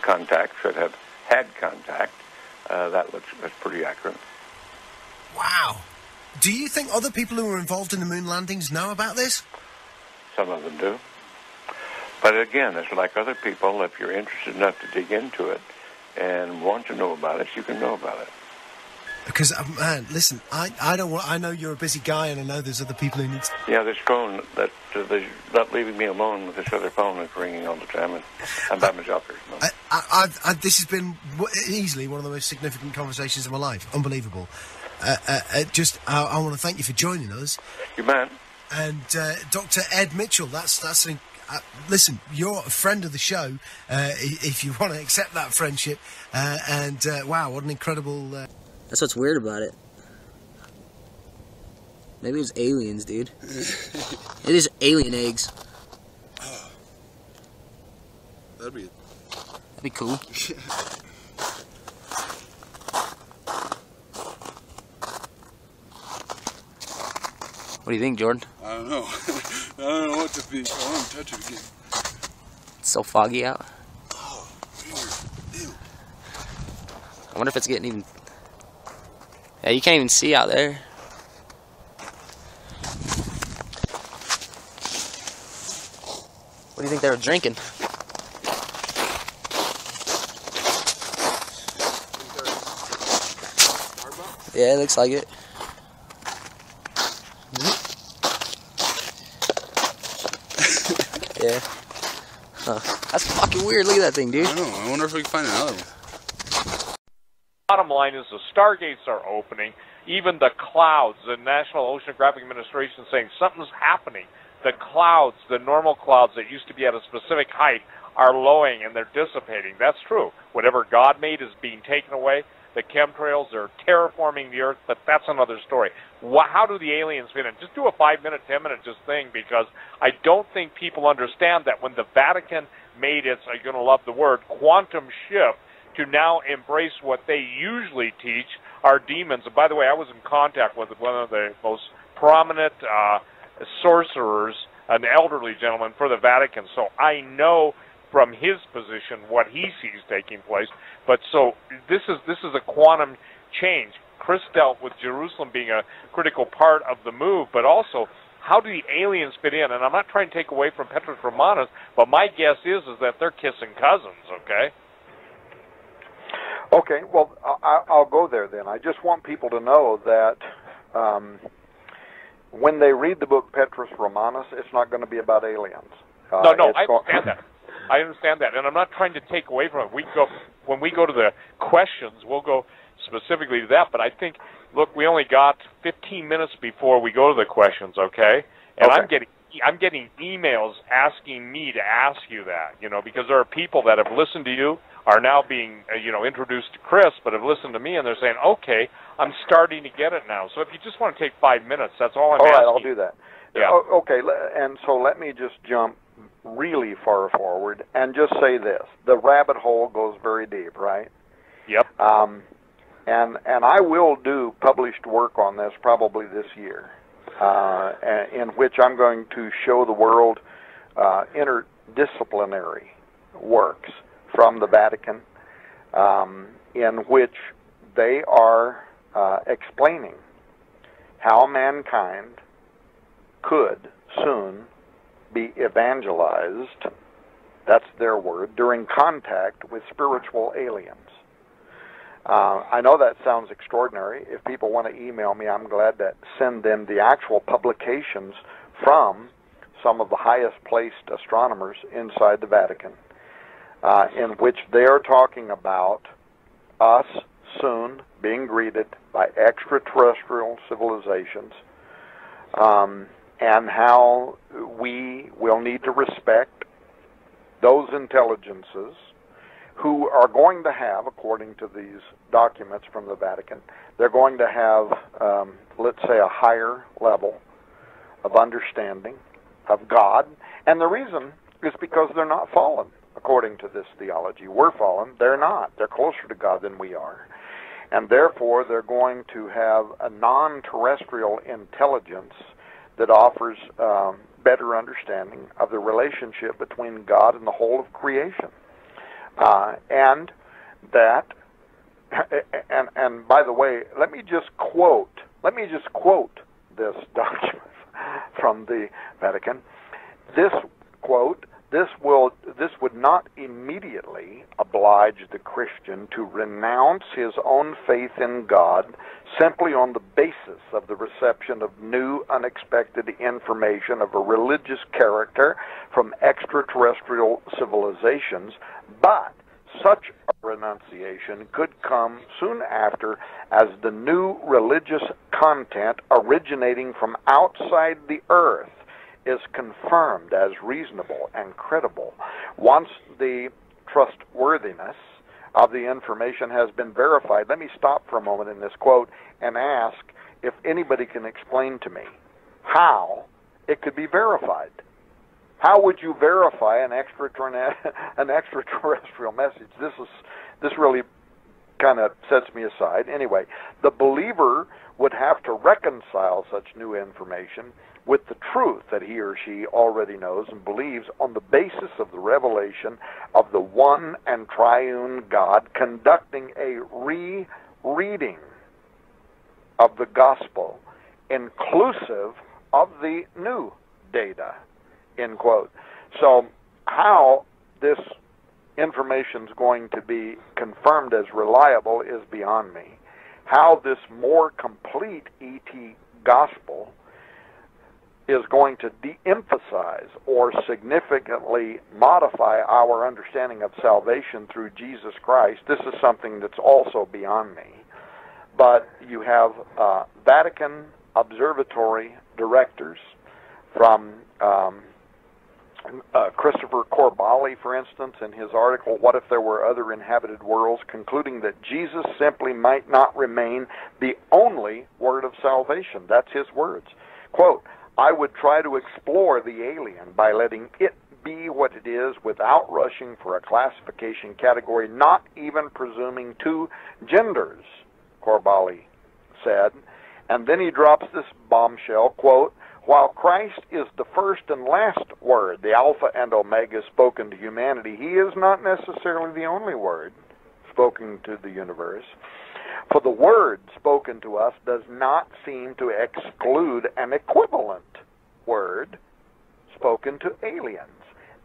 contacts that have had contact, that's pretty accurate. Wow. Do you think other people who were involved in the moon landings know about this? Some of them do. But again, it's like other people. If you're interested enough to dig into it and want to know about it, you can know about it. Because, man, listen, I know you're a busy guy, and I know there's other people who need to... Yeah, this phone, they're not leaving me alone with this other phone that's ringing all the time, and I'm by myself here. This has been easily one of the most significant conversations of my life. Unbelievable. I want to thank you for joining us. You man. And Dr. Ed Mitchell, listen, you're a friend of the show, if you want to accept that friendship. Wow, what an incredible... That's what's weird about it. Maybe it's aliens, dude. It is alien eggs. Oh. That'd be cool. What do you think, Jordan? I don't know. I don't know what to think. I want to touch it again. It's so foggy out. Oh, weird. Ew. I wonder if it's getting even... Yeah, you can't even see out there. What do you think they were drinking? Yeah, it looks like it. Yeah. Huh. That's fucking fucking weird. Look at that thing, dude. I know. I wonder if we can find another one. Bottom line is the stargates are opening. Even the clouds, the National Oceanographic Administration saying something's happening. The clouds, the normal clouds that used to be at a specific height, are lowering and they're dissipating. That's true. Whatever God made is being taken away. The chemtrails are terraforming the Earth, but that's another story. How do the aliens fit in? Just do a 5-minute, 10-minute just thing, because I don't think people understand that when the Vatican made its, you're going to love the word, quantum shift to now embrace what they usually teach are demons. And by the way, I was in contact with one of the most prominent sorcerers, an elderly gentleman for the Vatican, so I know from his position what he sees taking place. But so this is a quantum change. Chris dealt with Jerusalem being a critical part of the move, but also how do the aliens fit in? And I'm not trying to take away from Petrus Romanus, but my guess is that they're kissing cousins, okay? Okay, well, I'll go there then. I just want people to know that when they read the book Petrus Romanus, it's not going to be about aliens. No, I understand that. I understand that, and I'm not trying to take away from it. When we go to the questions, we'll go specifically to that, but I think, look, we only got 15 minutes before we go to the questions, okay? And okay. I'm getting emails asking me to ask you that, because there are people that have listened to you, are now being, introduced to Chris, but have listened to me, and they're saying, okay, I'm starting to get it now. So if you just want to take 5 minutes, that's all I'm asking. All right, I'll do that. Yeah. Okay, and so let me just jump really far forward and just say this. The rabbit hole goes very deep, right? Yep. And I will do published work on this probably this year, in which I'm going to show the world interdisciplinary works from the Vatican, in which they are explaining how mankind could soon be evangelized, that's their word, during contact with spiritual aliens. I know that sounds extraordinary. If people want to email me, I'm glad to send them the actual publications from some of the highest placed astronomers inside the Vatican, in which they are talking about us soon being greeted by extraterrestrial civilizations, and how we will need to respect those intelligences who are going to have, according to these documents from the Vatican, they're going to have, let's say, a higher level of understanding of God. And the reason is because they're not fallen, according to this theology. We're fallen. They're not. They're closer to God than we are. And therefore, they're going to have a non-terrestrial intelligence that offers better understanding of the relationship between God and the whole of creation. And that, and by the way, let me just quote this document from the Vatican. This quote, this would not immediately oblige the Christian to renounce his own faith in God simply on the basis of the reception of new, unexpected information of a religious character from extraterrestrial civilizations, but such a renunciation could come soon after as the new religious content originating from outside the earth is confirmed as reasonable and credible. Once the trustworthiness of the information has been verified. Let me stop for a moment in this quote and ask if anybody can explain to me how it could be verified. How would you verify an extraterrestrial message? This really kind of sets me aside. Anyway, the believer would have to reconcile such new information with the truth that he or she already knows and believes on the basis of the revelation of the one and triune God, conducting a re-reading of the gospel inclusive of the new data, end quote. So how this information is going to be confirmed as reliable is beyond me. How this more complete ET gospel is going to de-emphasize or significantly modify our understanding of salvation through Jesus Christ, this is something that's also beyond me. But you have Vatican observatory directors from Christopher Corbali, for instance, in his article, What If There Were Other Inhabited Worlds, concluding that Jesus simply might not remain the only word of salvation. That's his words. Quote, I would try to explore the alien by letting it be what it is without rushing for a classification category, not even presuming two genders, Corbali said. And then he drops this bombshell, quote, while Christ is the first and last word, the Alpha and Omega spoken to humanity, he is not necessarily the only word spoken to the universe. For the word spoken to us does not seem to exclude an equivalent word spoken to aliens.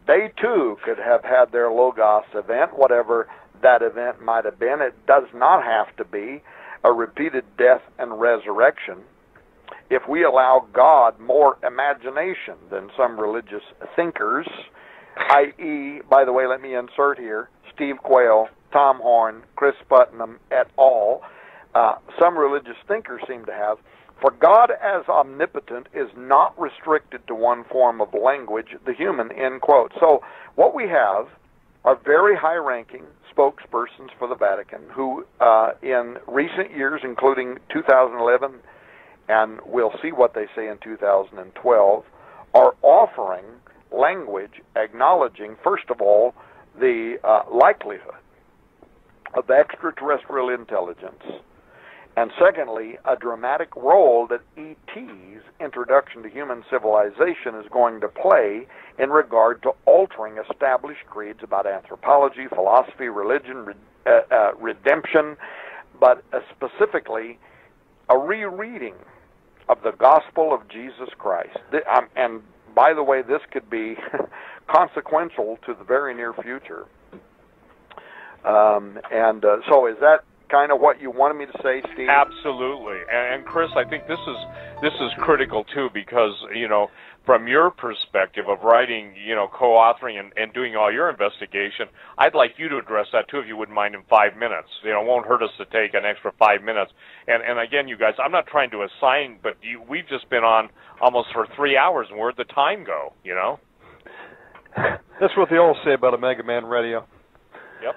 They too could have had their Logos event, whatever that event might have been. It does not have to be a repeated death and resurrection. If we allow God more imagination than some religious thinkers, i.e., by the way, let me insert here, Steve Quayle, Tom Horn, Chris Putnam, et al., some religious thinkers seem to have, for God as omnipotent is not restricted to one form of language, the human, end quote. So what we have are very high-ranking spokespersons for the Vatican who, in recent years, including 2011, and we'll see what they say in 2012, are offering language acknowledging, first of all, the likelihood of extraterrestrial intelligence, and secondly, a dramatic role that ET's introduction to human civilization is going to play in regard to altering established creeds about anthropology, philosophy, religion, redemption, but specifically a rereading of the gospel of Jesus Christ. And by the way, this could be consequential to the very near future. So is that kind of what you wanted me to say, Steve? Absolutely. And Chris, I think this is critical too, because, you know, from your perspective of writing, you know, co-authoring and doing all your investigation, I'd like you to address that too, if you wouldn't mind, in 5 minutes. You know, it won't hurt us to take an extra 5 minutes. And again, you guys, I'm not trying to assign, but we've just been on almost for 3 hours, and where'd the time go, you know? That's what they all say about Omega Man Radio. Yep.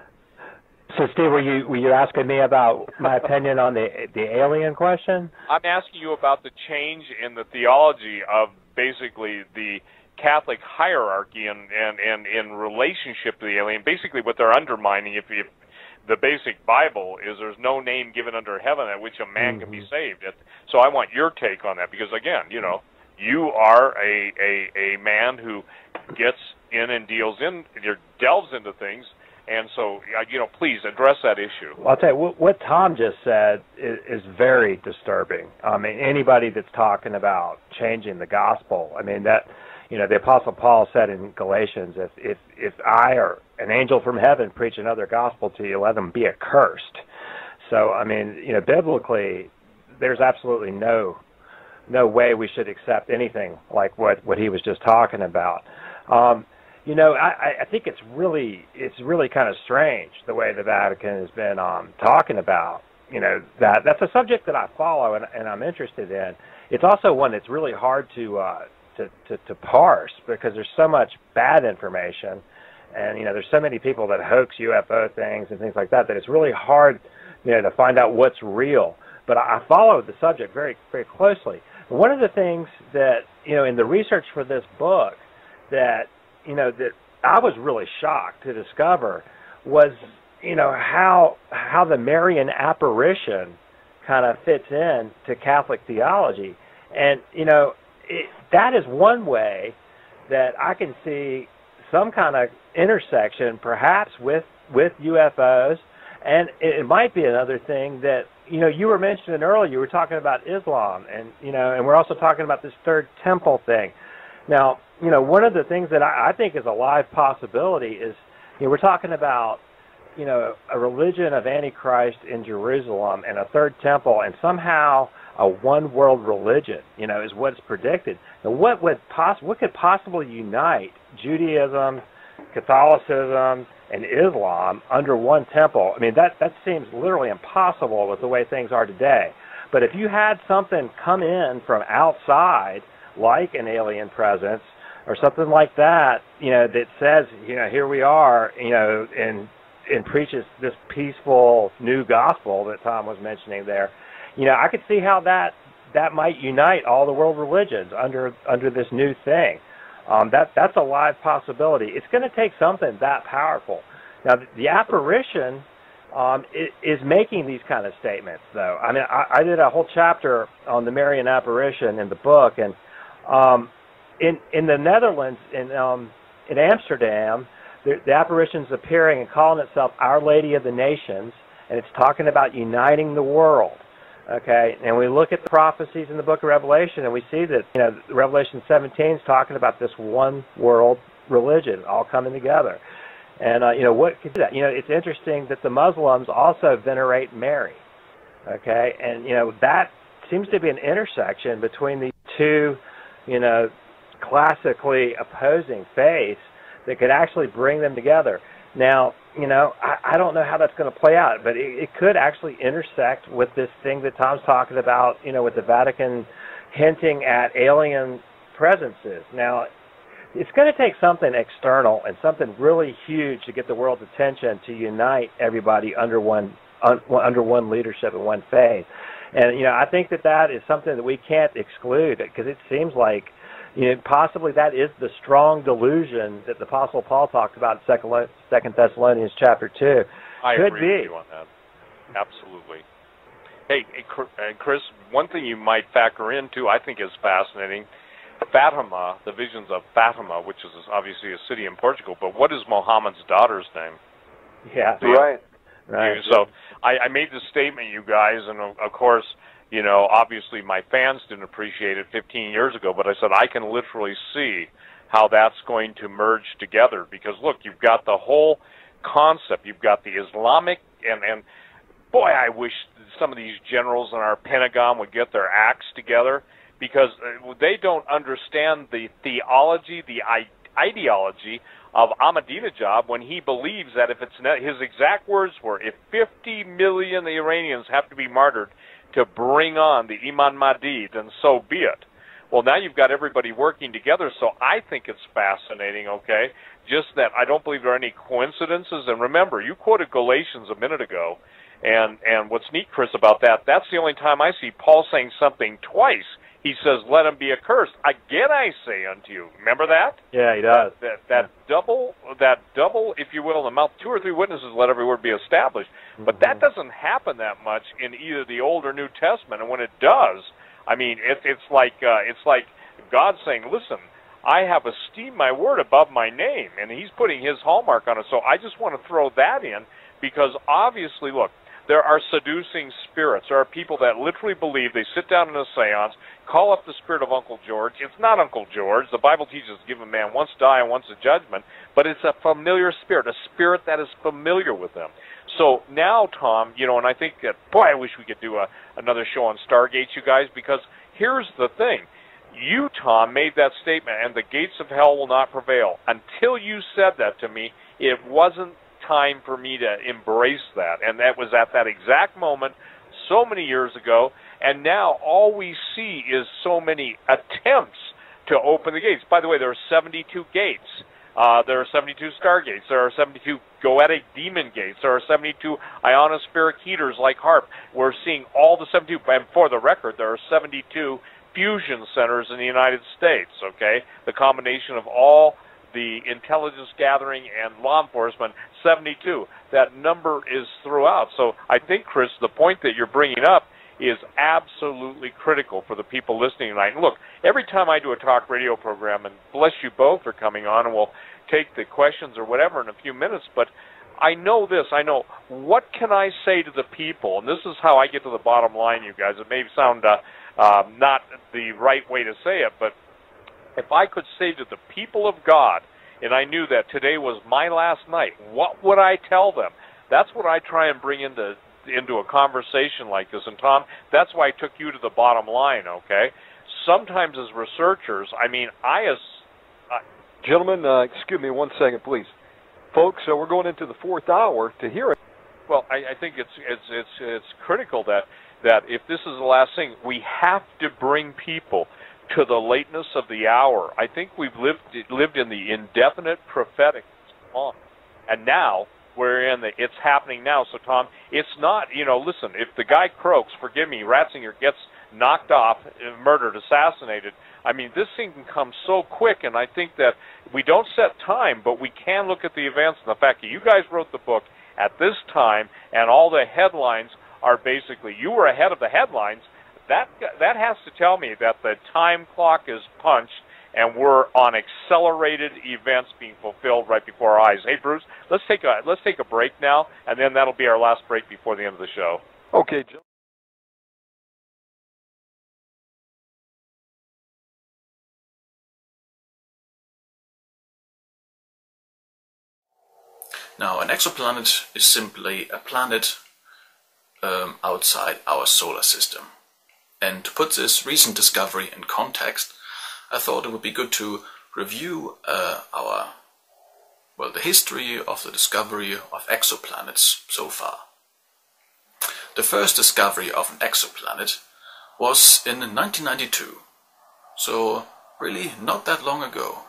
So, Steve, were you asking me about my opinion on the alien question? I'm asking you about the change in the theology of basically the Catholic hierarchy and in relationship to the alien. Basically, what they're undermining, if the basic Bible is there's no name given under heaven at which a man can be saved. So I want your take on that, because again, you know, you are a man who gets in and delves into things. And so, you know, please address that issue. Well, I'll tell you, what Tom just said is very disturbing. I mean, anybody that's talking about changing the gospel, I mean, that, you know, the Apostle Paul said in Galatians, if I or an angel from heaven preach another gospel to you, let them be accursed. So, I mean, you know, biblically, there's absolutely no way we should accept anything like what he was just talking about. You know, I think it's really kind of strange the way the Vatican has been talking about, you know, that's a subject that I follow and I'm interested in. It's also one that's really hard to parse, because there's so much bad information, and, you know, there's so many people that hoax UFO things and things like that it's really hard, you know, to find out what's real. But I follow the subject very, very closely. One of the things that, you know, in the research for this book that, you know, that I was really shocked to discover was, you know, how the Marian apparition kind of fits in to Catholic theology. And, you know, that is one way that I can see some kind of intersection perhaps with UFOs. And it might be another thing that, you know, you were mentioning earlier, you were talking about Islam, and, you know, and we're also talking about this third temple thing. Now, you know, one of the things that I think is a live possibility is, you know, we're talking about, you know, a religion of Antichrist in Jerusalem and a third temple, and somehow a one-world religion, is what's predicted. Now, what could possibly unite Judaism, Catholicism, and Islam under one temple? I mean, that seems literally impossible with the way things are today. But if you had something come in from outside, like an alien presence or something like that, that says, here we are, and preaches this peaceful new gospel that Tom was mentioning there, I could see how that might unite all the world religions under this new thing. That's a live possibility. It's going to take something that powerful. Now, the apparition is making these kind of statements, though. I mean, I did a whole chapter on the Marian apparition in the book, and in the Netherlands, in Amsterdam, the apparition's appearing and calling itself Our Lady of the Nations, and it's talking about uniting the world. Okay, and we look at the prophecies in the book of Revelation, and we see that Revelation 17 is talking about this one world religion all coming together. And what could do that? It's interesting that the Muslims also venerate Mary. Okay, and that seems to be an intersection between these two, classically opposing faiths that could actually bring them together. Now, I don't know how that's going to play out, but it could actually intersect with this thing that Tom's talking about, with the Vatican hinting at alien presences. Now, it's going to take something external and something really huge to get the world's attention to unite everybody under one leadership and one faith. And, I think that is something that we can't exclude, because it seems like possibly that is the strong delusion that the Apostle Paul talked about in 2 Thessalonians chapter 2. I agree with you on that. Absolutely. Hey, Chris, one thing you might factor in, too, I think is fascinating. Fatima, the visions of Fatima, which is obviously a city in Portugal, but what is Muhammad's daughter's name? Yeah. Right. So I made this statement, you guys, and of course, obviously my fans didn't appreciate it 15 years ago, but I said I can literally see how that's going to merge together, because look, you've got the whole concept, you've got the Islamic, and boy, I wish some of these generals in our Pentagon would get their acts together, because they don't understand the theology, the ideology of Ahmadinejad, when he believes that if his exact words were, if 50 million Iranians have to be martyred to bring on the Imam Mahdi, then so be it. Well, now you've got everybody working together, so I think it's fascinating, okay? Just that I don't believe there are any coincidences. And remember, you quoted Galatians a minute ago, and what's neat, Chris, about that, that's the only time I see Paul saying something twice. He says, let him be accursed. Again I say unto you. Remember that? Yeah, he does. That double, if you will, in the mouth of 2 or 3 witnesses, let every word be established. But that doesn't happen that much in either the Old or New Testament. And when it does, I mean, it's like God saying, listen, I have esteemed my word above my name, and he's putting his hallmark on it. So I just want to throw that in, because obviously, look, there are seducing spirits. There are people that literally believe, they sit down in a seance, call up the spirit of Uncle George. It's not Uncle George. The Bible teaches give a man once die and once a judgment, but it's a familiar spirit, a spirit that is familiar with them. So now, Tom, and I think that, boy, I wish we could do another show on Stargate, you guys, because here's the thing. You, Tom, made that statement, and the gates of hell will not prevail. Until you said that to me, it wasn't time for me to embrace that, and that was at that exact moment so many years ago, and now all we see is so many attempts to open the gates. By the way, there are 72 gates. There are 72 stargates. There are 72 goetic demon gates. There are 72 ionospheric heaters like HARP. We're seeing all the 72, and for the record, there are 72 fusion centers in the United States, okay? The combination of all the intelligence gathering and law enforcement, 72. That number is throughout. So I think, Chris, the point that you're bringing up is absolutely critical for the people listening tonight. And look, every time I do a talk radio program, and bless you both for coming on, and we'll take the questions or whatever in a few minutes, but I know this. I know, what can I say to the people? And this is how I get to the bottom line, you guys. It may sound not the right way to say it, but if I could say to the people of God, and I knew that today was my last night, what would I tell them? That's what I try and bring into into a conversation like this. And Tom, that's why I took you to the bottom line, okay? Sometimes as researchers, I mean, Gentlemen, excuse me 1 second, please. Folks, we're going into the 4th hour to hear it. Well, I think it's critical that if this is the last thing, we have to bring people to the lateness of the hour. I think we've lived in the indefinite prophetic long, and now we're in it's happening now. So Tom, it's not, listen, if the guy croaks, forgive me, Ratzinger gets knocked off, murdered, assassinated, I mean, this thing can come so quick, and I think that we don't set time, but we can look at the events, and the fact that you guys wrote the book at this time, and all the headlines are basically, you were ahead of the headlines, that has to tell me that the time clock is punched, and we're on accelerated events being fulfilled right before our eyes. Hey, Bruce, let's take a break now, and then that'll be our last break before the end of the show. Okay, Jill. Now, an exoplanet is simply a planet outside our solar system. And to put this recent discovery in context, I thought it would be good to review the history of the discovery of exoplanets so far. The first discovery of an exoplanet was in 1992, so really not that long ago,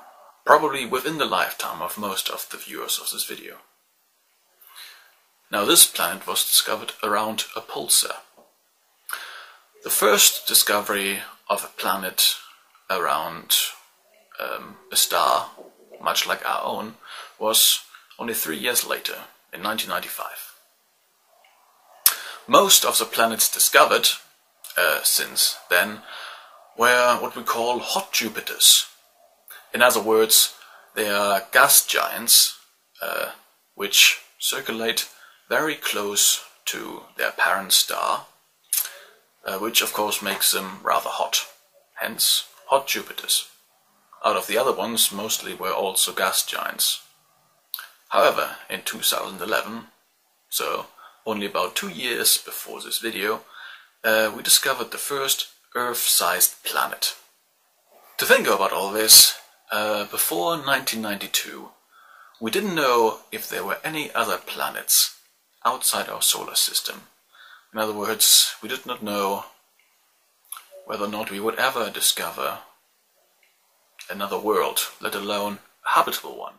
probably within the lifetime of most of the viewers of this video. Now, this planet was discovered around a pulsar. The first discovery of a planet around a star, much like our own, was only 3 years later, in 1995. Most of the planets discovered since then were what we call hot Jupiters. In other words, they are gas giants which circulate very close to their parent star, which of course makes them rather hot, hence hot Jupiters. Out of the other ones, mostly were also gas giants. However, in 2011, so only about 2 years before this video, we discovered the first Earth-sized planet. To think about all this, before 1992, we didn't know if there were any other planets outside our solar system. In other words, we did not know whether or not we would ever discover another world, let alone a habitable one.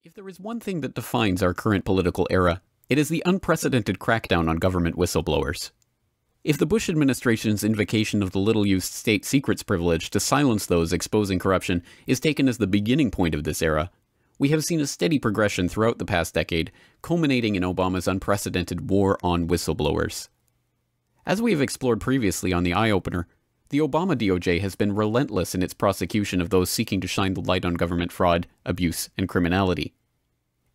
If there is one thing that defines our current political era, it is the unprecedented crackdown on government whistleblowers. If the Bush administration's invocation of the little-used state secrets privilege to silence those exposing corruption is taken as the beginning point of this era, we have seen a steady progression throughout the past decade, culminating in Obama's unprecedented war on whistleblowers. As we have explored previously on the Eye-Opener, the Obama DOJ has been relentless in its prosecution of those seeking to shine the light on government fraud, abuse, and criminality.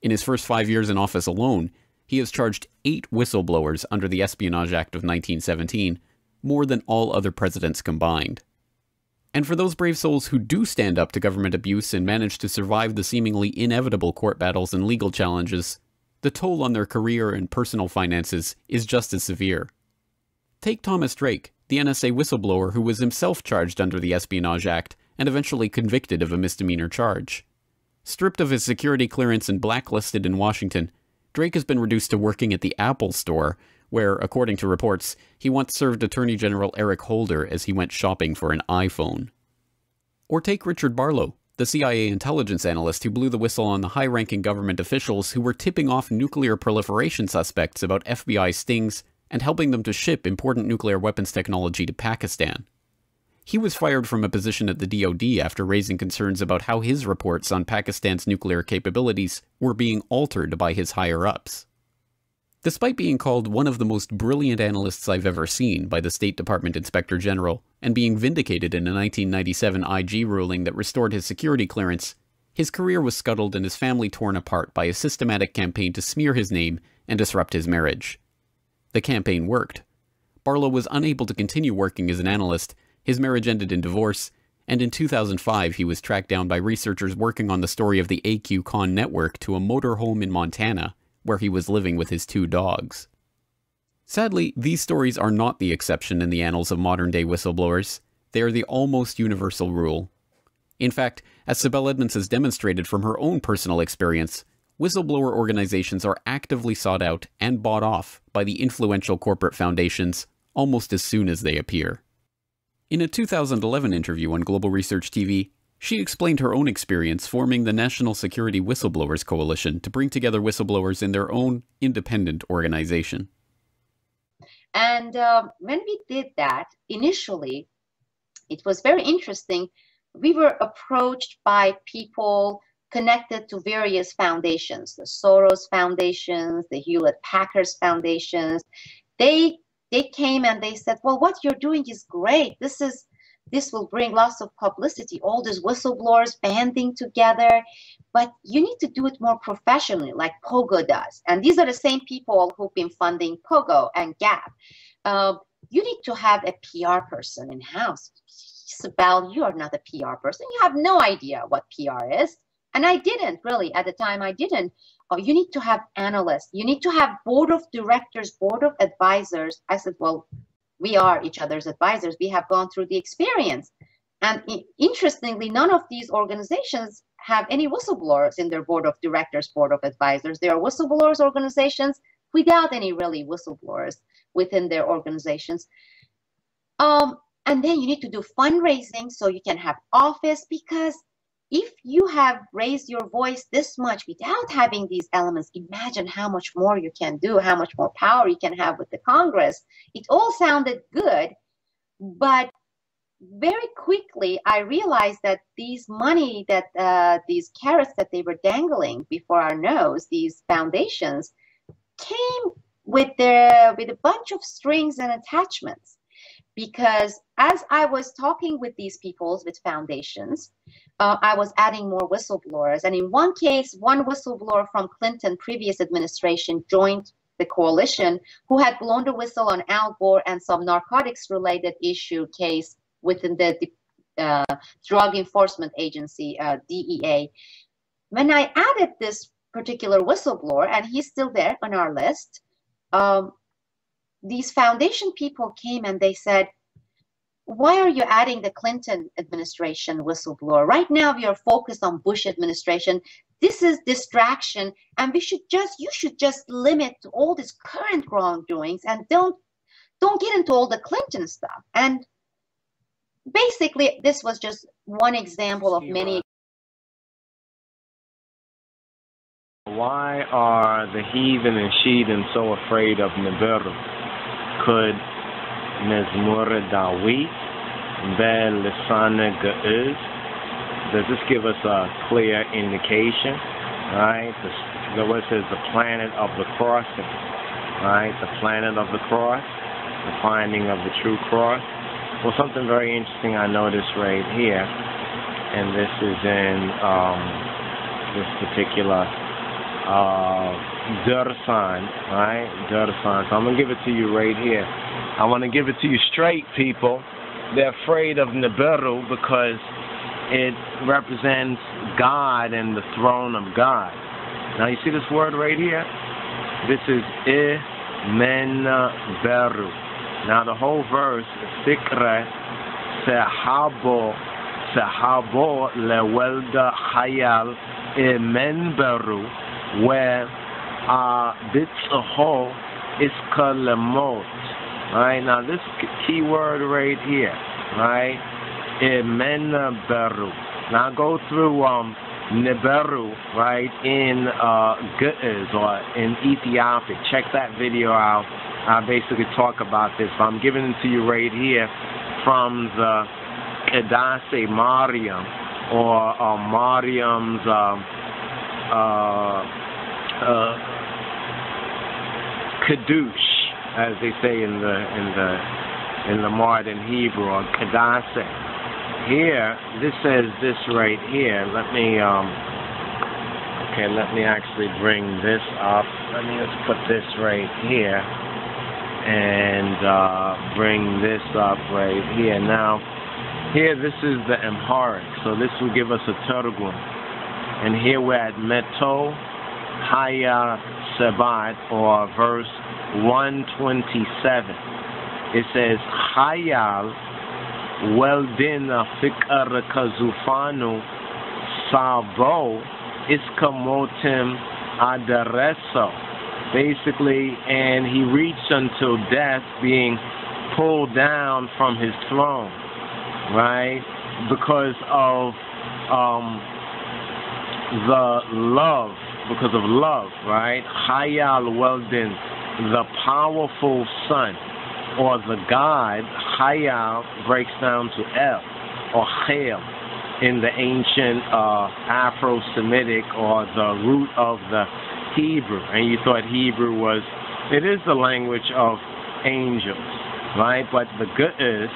In his first 5 years in office alone, he has charged 8 whistleblowers under the Espionage Act of 1917, more than all other presidents combined. And for those brave souls who do stand up to government abuse and manage to survive the seemingly inevitable court battles and legal challenges, the toll on their career and personal finances is just as severe. Take Thomas Drake, the NSA whistleblower who was himself charged under the Espionage Act and eventually convicted of a misdemeanor charge. Stripped of his security clearance and blacklisted in Washington, Drake has been reduced to working at the Apple Store, where, according to reports, he once served Attorney General Eric Holder as he went shopping for an iPhone. Or take Richard Barlow, the CIA intelligence analyst who blew the whistle on the high-ranking government officials who were tipping off nuclear proliferation suspects about FBI stings and helping them to ship important nuclear weapons technology to Pakistan. He was fired from a position at the DoD after raising concerns about how his reports on Pakistan's nuclear capabilities were being altered by his higher-ups. Despite being called one of the most brilliant analysts I've ever seen by the State Department Inspector General, and being vindicated in a 1997 IG ruling that restored his security clearance, His career was scuttled and his family torn apart by a systematic campaign to smear his name and disrupt his marriage. The campaign worked. Barlow was unable to continue working as an analyst, his marriage ended in divorce, and in 2005 he was tracked down by researchers working on the story of the AQ-Con network to a motorhome in Montana, where he was living with his 2 dogs. Sadly, these stories are not the exception in the annals of modern-day whistleblowers. They are the almost universal rule. In fact, as Sibel Edmonds has demonstrated from her own personal experience, whistleblower organizations are actively sought out and bought off by the influential corporate foundations almost as soon as they appear. In a 2011 interview on Global Research TV, she explained her own experience forming the National Security Whistleblowers Coalition to bring together whistleblowers in their own independent organization. And when we did that, initially, it was very interesting. We were approached by people connected to various foundations, the Soros foundations, the Hewlett-Packard foundations. They came and they said, well, what you're doing is great. This will bring lots of publicity, all these whistleblowers banding together, but you need to do it more professionally, like Pogo does. And these are the same people who've been funding Pogo and Gap. You need to have a PR person in-house. Sibel, you are not a PR person. You have no idea what PR is. And I didn't really, at the time I didn't. Oh, you need to have analysts. You need to have board of directors, board of advisors. I said, well, we are each other's advisors. We have gone through the experience. And interestingly, none of these organizations have any whistleblowers in their board of directors, board of advisors. They are whistleblowers organizations without any really whistleblowers within their organizations. And then you need to do fundraising so you can have office, because if you have raised your voice this much without having these elements, imagine how much more you can do, how much more power you can have with the Congress. It all sounded good, but very quickly I realized that these money, that these carrots that they were dangling before our nose, these foundations, came with a bunch of strings and attachments. Because as I was talking with these people, with foundations, I was adding more whistleblowers. And in one case, one whistleblower from Clinton previous administration joined the coalition who had blown the whistle on Al Gore and some narcotics-related issue case within the Drug Enforcement Agency, DEA. When I added this particular whistleblower, and he's still there on our list, these foundation people came and they said, why are you adding the Clinton administration whistleblower? Right now we are focused on Bush administration. This is distraction, and you should just limit to all these current wrongdoings and don't get into all the Clinton stuff. And basically this was just one example of many. Why are the heathen and sheathen so afraid of Nibiru? Could Mezmur Dawi Bel Lisana Ge'ez? Does this give us a clear indication? Right? The word says the planet of the crossing. Right? The planet of the cross, the finding of the true cross. Well, something very interesting I noticed right here, and this is in this particular Dursan, right? Dursan. So I'm going to give it to you right here. I want to give it to you straight, people. They're afraid of Nibiru because it represents God and the throne of God. Now, you see this word right here? This is Imenberu. Now, the whole verse is Sikre Sehabo Lewelda Hayal Imenberu, where Bitzaho Iska Lemot. Right, now this key word right here, right? Imenberu. Now go through Nibiru, right, in Ge'ez or in Ethiopic. Check that video out. I basically talk about this. I'm giving it to you right here from the Kedase Mariam, or Mariam's Kadush, as they say in the modern Hebrew, or Kedase. here, this says this right here. Let me actually bring this up. Let me just put this right here and bring this up right here. Now, here this is the Amharic, so this will give us a Targum. And here we're at Meto Haya Sebat, or verse 127. It says, Hayal Weldina Fikar Kazufanu Sabo Iskamotim Adareso. Basically, and he reached until death, being pulled down from his throne, right? Because of because of love, right? Hayal Weldin, the powerful son, or the god. Hayal breaks down to El, or Chel, in the ancient Afro-Semitic, or the root of the Hebrew. And you thought Hebrew was, it is the language of angels, right? But the Ge'ez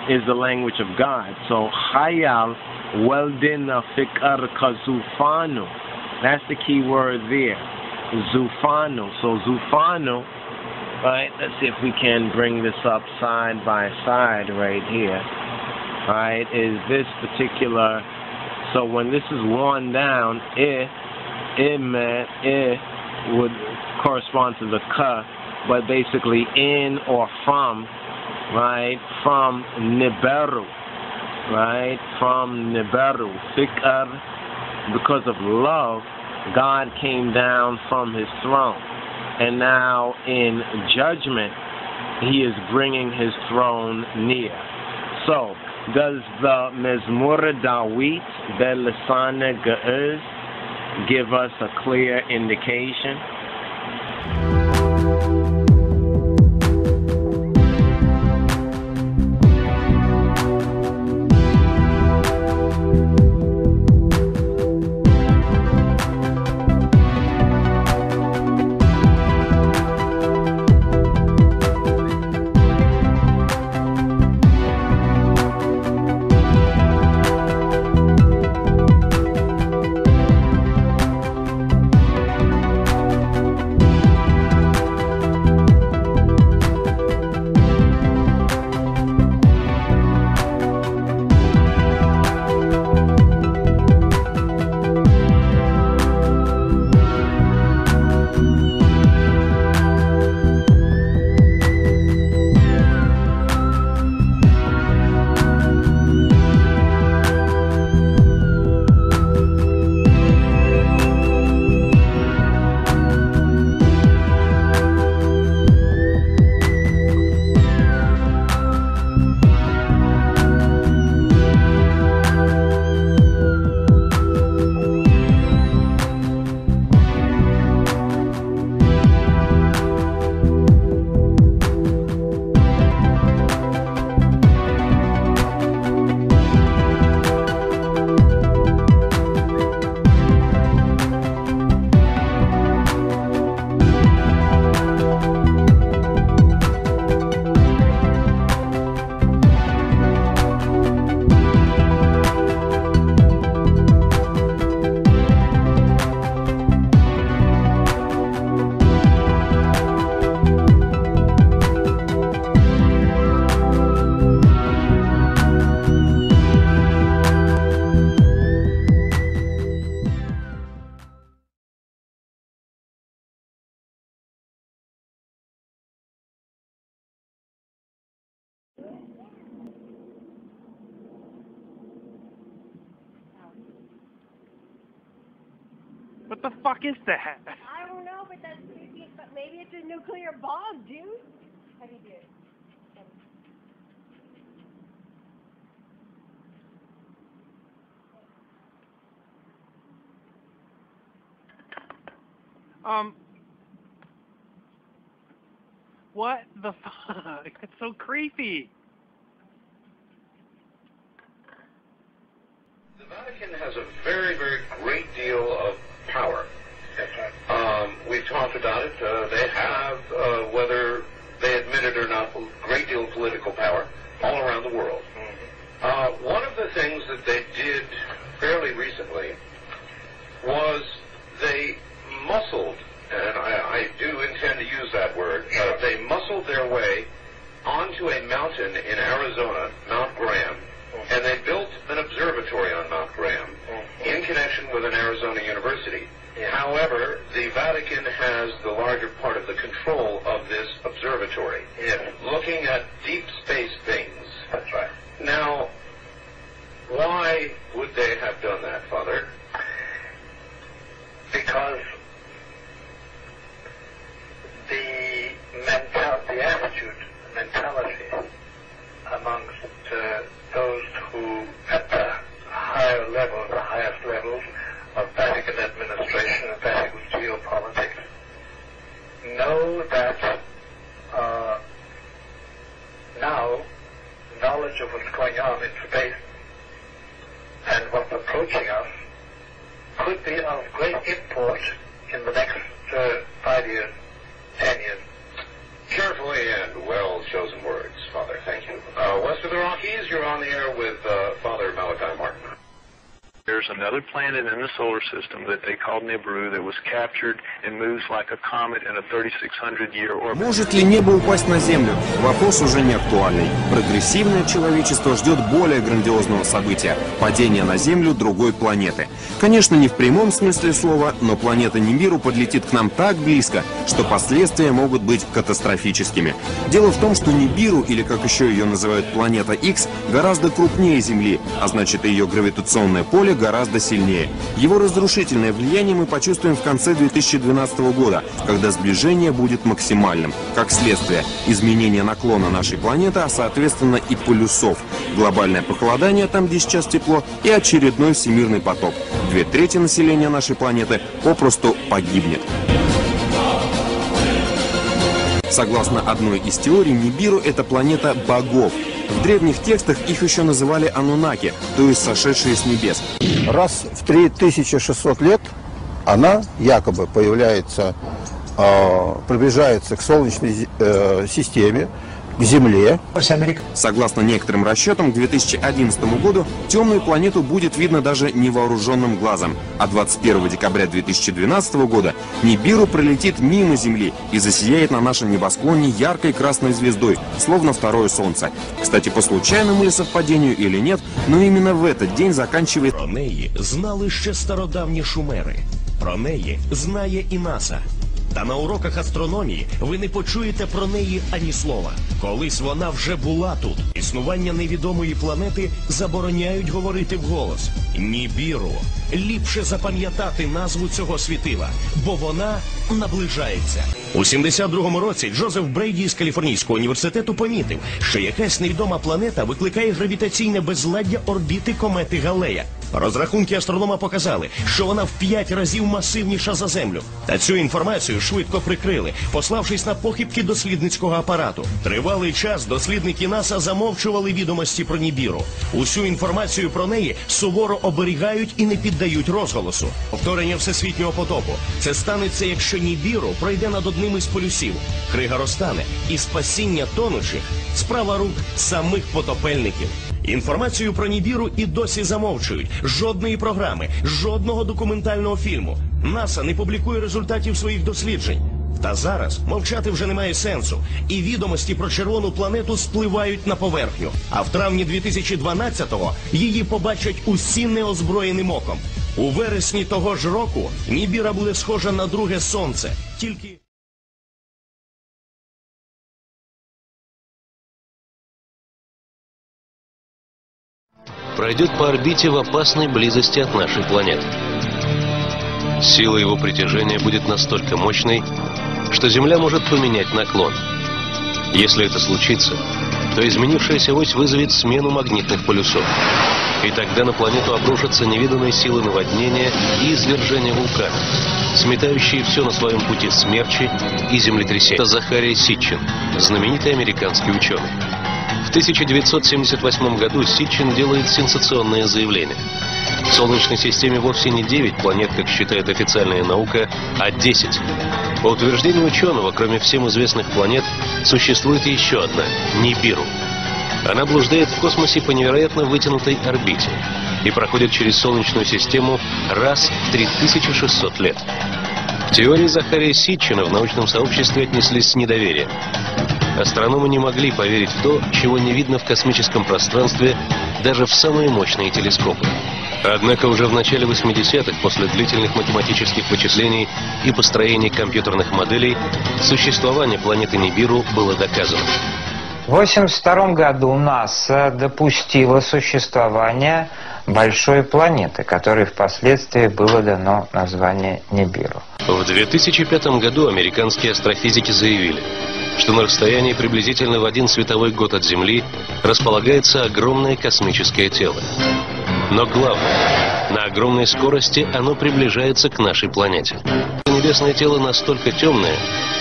is the language of God. So Hayal Weldina Fikar Kazufanu. That's the key word there. Zufanu. So Zufanu, right? Let's see if we can bring this up side by side right here. Right? Is this particular, so when this is worn down, it would correspond to the ka, but basically in or from, right? From Nibiru. Right? From Nibiru. Fikar, because of love, God came down from his throne. And now in judgment, he is bringing his throne near. So, does the Mezmur Dawit Belisane Ge'ez give us a clear indication? What the fuck is that? I don't know, but that's creepy. But maybe it's a nuclear bomb, dude. How do you do it? What the fuck? It's so creepy. The Vatican has a very, very great deal of power. We've talked about it. They have, whether they admit it or not, a great deal of political power all around the world. One of the things that they did fairly recently was they muscled, and I do intend to use that word, they muscled their way onto a mountain in Arizona, Mount Graham, and they built an observatory on Mount Graham in connection with an Arizona university. However, the Vatican has the larger part of the control of this observatory, looking at deep space things. That's right. Now, why would they have done that, Father? Because the attitude, mentality amongst those who, at the higher level, the highest levels of Vatican administration and Vatican geopolitics, know that now knowledge of what's going on in space and what's approaching us could be of great import in the next 5 years, 10 years. Carefully and well-chosen words, Father. Thank you. West of the Rockies, you're on the air with Father Malachi Martin. There's another planet in the solar system that they call Nibiru that was captured and moves like a comet in a 3,600-year orbit. Может ли небо упасть на Землю? Вопрос уже не актуальный. Прогрессивное человечество ждет более грандиозного события – падения на Землю другой планеты. Конечно, не в прямом смысле слова, но планета Нибиру подлетит к нам так близко, что последствия могут быть катастрофическими. Дело в том, что Нибиру, или как еще ее называют планета X, гораздо крупнее Земли, а значит и ее гравитационное поле гораздо сильнее. Его разрушительное влияние мы почувствуем в конце 2012 года, когда сближение будет максимальным. Как следствие, изменение наклона нашей планеты, а соответственно и полюсов. Глобальное похолодание там, где сейчас тепло, и очередной всемирный потоп. 2/3 населения нашей планеты попросту погибнет. Согласно одной из теорий, Нибиру – это планета богов. В древних текстах их еще называли Анунаки, то есть сошедшие с небес. Раз в 3600 лет она якобы появляется, приближается к Солнечной системе, к Земле. Согласно некоторым расчетам, к 2011 году темную планету будет видно даже невооруженным глазом, а 21 декабря 2012 года Нибиру пролетит мимо Земли и засияет на нашем небосклоне яркой красной звездой, словно второе Солнце. Кстати, по случайному ли совпадению или нет, но именно в этот день заканчивает... Про неї знали ще стародавні шумери. Про неї знає і НАСА. Та на уроках астрономії ви не почуєте про неї ані слова. Колись вона вже була тут. Існування невідомої планети забороняють говорити вголос. Нібіру. Ліпше запам'ятати назву цього світила, бо вона наближається. У 72-му році Джозеф Брейді з Каліфорнійського університету помітив, що якась невідома планета викликає гравітаційне безладдя орбіти комети Галлея. Розрахунки астронома показали, що вона в 5 разів масивніша за Землю. Та цю інформацію швидко прикрили, пославшись на похибки дослідницького апарату. Тривалий час дослідники НАСА замовчували відомості про Нібіру. Усю інформацію про неї суворо оберігають і не піддають розголосу. Повторення всесвітнього потопу. Це станеться, якщо Нібіру пройде над одним із полюсів. Крига розтане, і спасіння тонучих – справа рук самих потопельників. Інформацію про Нібіру і досі замовчують. Жодної програми, жодного документального фільму. НАСА не публікує результатів своїх досліджень. Та зараз мовчати вже немає сенсу. І відомості про червону планету спливають на поверхню. А в травні 2012-го її побачать усі неозброєним оком. У вересні того ж року Нібіра буде схожа на друге Сонце. Тільки... пройдет по орбите в опасной близости от нашей планеты. Сила его притяжения будет настолько мощной, что Земля может поменять наклон. Если это случится, то изменившаяся ось вызовет смену магнитных полюсов. И тогда на планету обрушатся невиданные силы наводнения и извержения вулкана, сметающие все на своем пути смерчи и землетрясения. Это Захарий Ситчин, знаменитый американский ученый. В 1978 году Ситчин делает сенсационное заявление. В Солнечной системе вовсе не 9 планет, как считает официальная наука, а 10. По утверждению ученого, кроме всем известных планет, существует еще одна – Нибиру. Она блуждает в космосе по невероятно вытянутой орбите и проходит через Солнечную систему раз в 3600 лет. К теории Захария Ситчина в научном сообществе отнеслись с недоверием. Астрономы не могли поверить в то, чего не видно в космическом пространстве даже в самые мощные телескопы. Однако уже в начале 80-х, после длительных математических вычислений и построения компьютерных моделей, существование планеты Нибиру было доказано. В 1982 году НАСА допустило существование большой планеты, которой впоследствии было дано название Нибиру. В 2005 году американские астрофизики заявили, что на расстоянии приблизительно в 1 световой год от Земли располагается огромное космическое тело. Но главное, на огромной скорости оно приближается к нашей планете. Небесное тело настолько темное,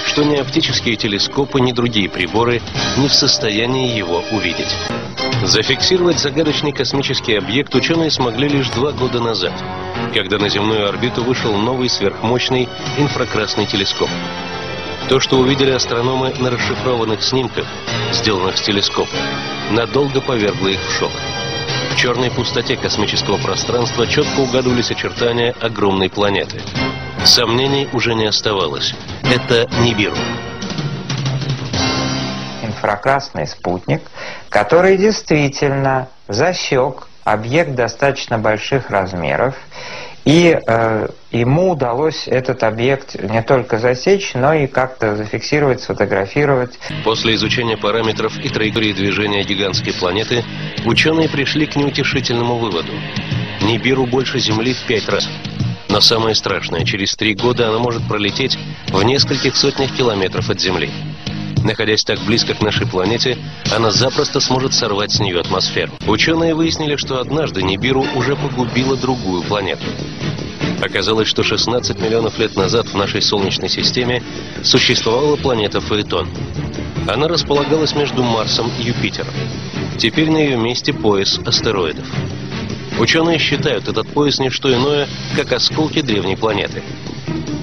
что ни оптические телескопы, ни другие приборы не в состоянии его увидеть. Зафиксировать загадочный космический объект ученые смогли лишь 2 года назад, когда на земную орбиту вышел новый сверхмощный инфракрасный телескоп. То, что увидели астрономы на расшифрованных снимках, сделанных с телескопа, надолго повергло их в шок. В черной пустоте космического пространства четко угадывались очертания огромной планеты. Сомнений уже не оставалось. Это Нибиру. Инфракрасный спутник, который действительно засек объект достаточно больших размеров, и ему удалось этот объект не только засечь, но и как-то зафиксировать, сфотографировать. После изучения параметров и траектории движения гигантской планеты, ученые пришли к неутешительному выводу. Нибиру больше Земли в 5 раз. Но самое страшное, через 3 года она может пролететь в нескольких сотнях километров от Земли. Находясь так близко к нашей планете, она запросто сможет сорвать с нее атмосферу. Ученые выяснили, что однажды Нибиру уже погубила другую планету. Оказалось, что 16 миллионов лет назад в нашей Солнечной системе существовала планета Фаэтон. Она располагалась между Марсом и Юпитером. Теперь на ее месте пояс астероидов. Ученые считают этот пояс не что иное, как осколки древней планеты.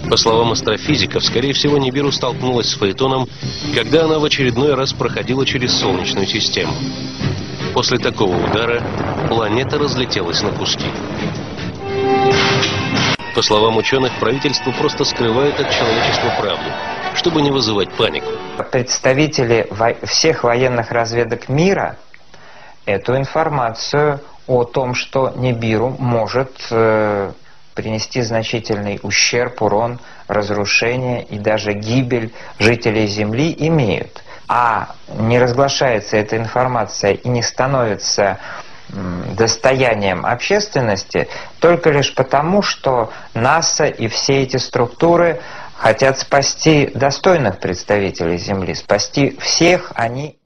По словам астрофизиков, скорее всего, Нибиру столкнулась с Фаэтоном, когда она в очередной раз проходила через Солнечную систему. После такого удара планета разлетелась на куски. По словам ученых, правительство просто скрывает от человечества правду, чтобы не вызывать панику. Представители всех военных разведок мира эту информацию о том, что Нибиру может принести значительный ущерб, урон, разрушение и даже гибель жителей Земли, имеют. А не разглашается эта информация и не становится достоянием общественности только лишь потому, что НАСА и все эти структуры хотят спасти достойных представителей Земли, спасти всех, они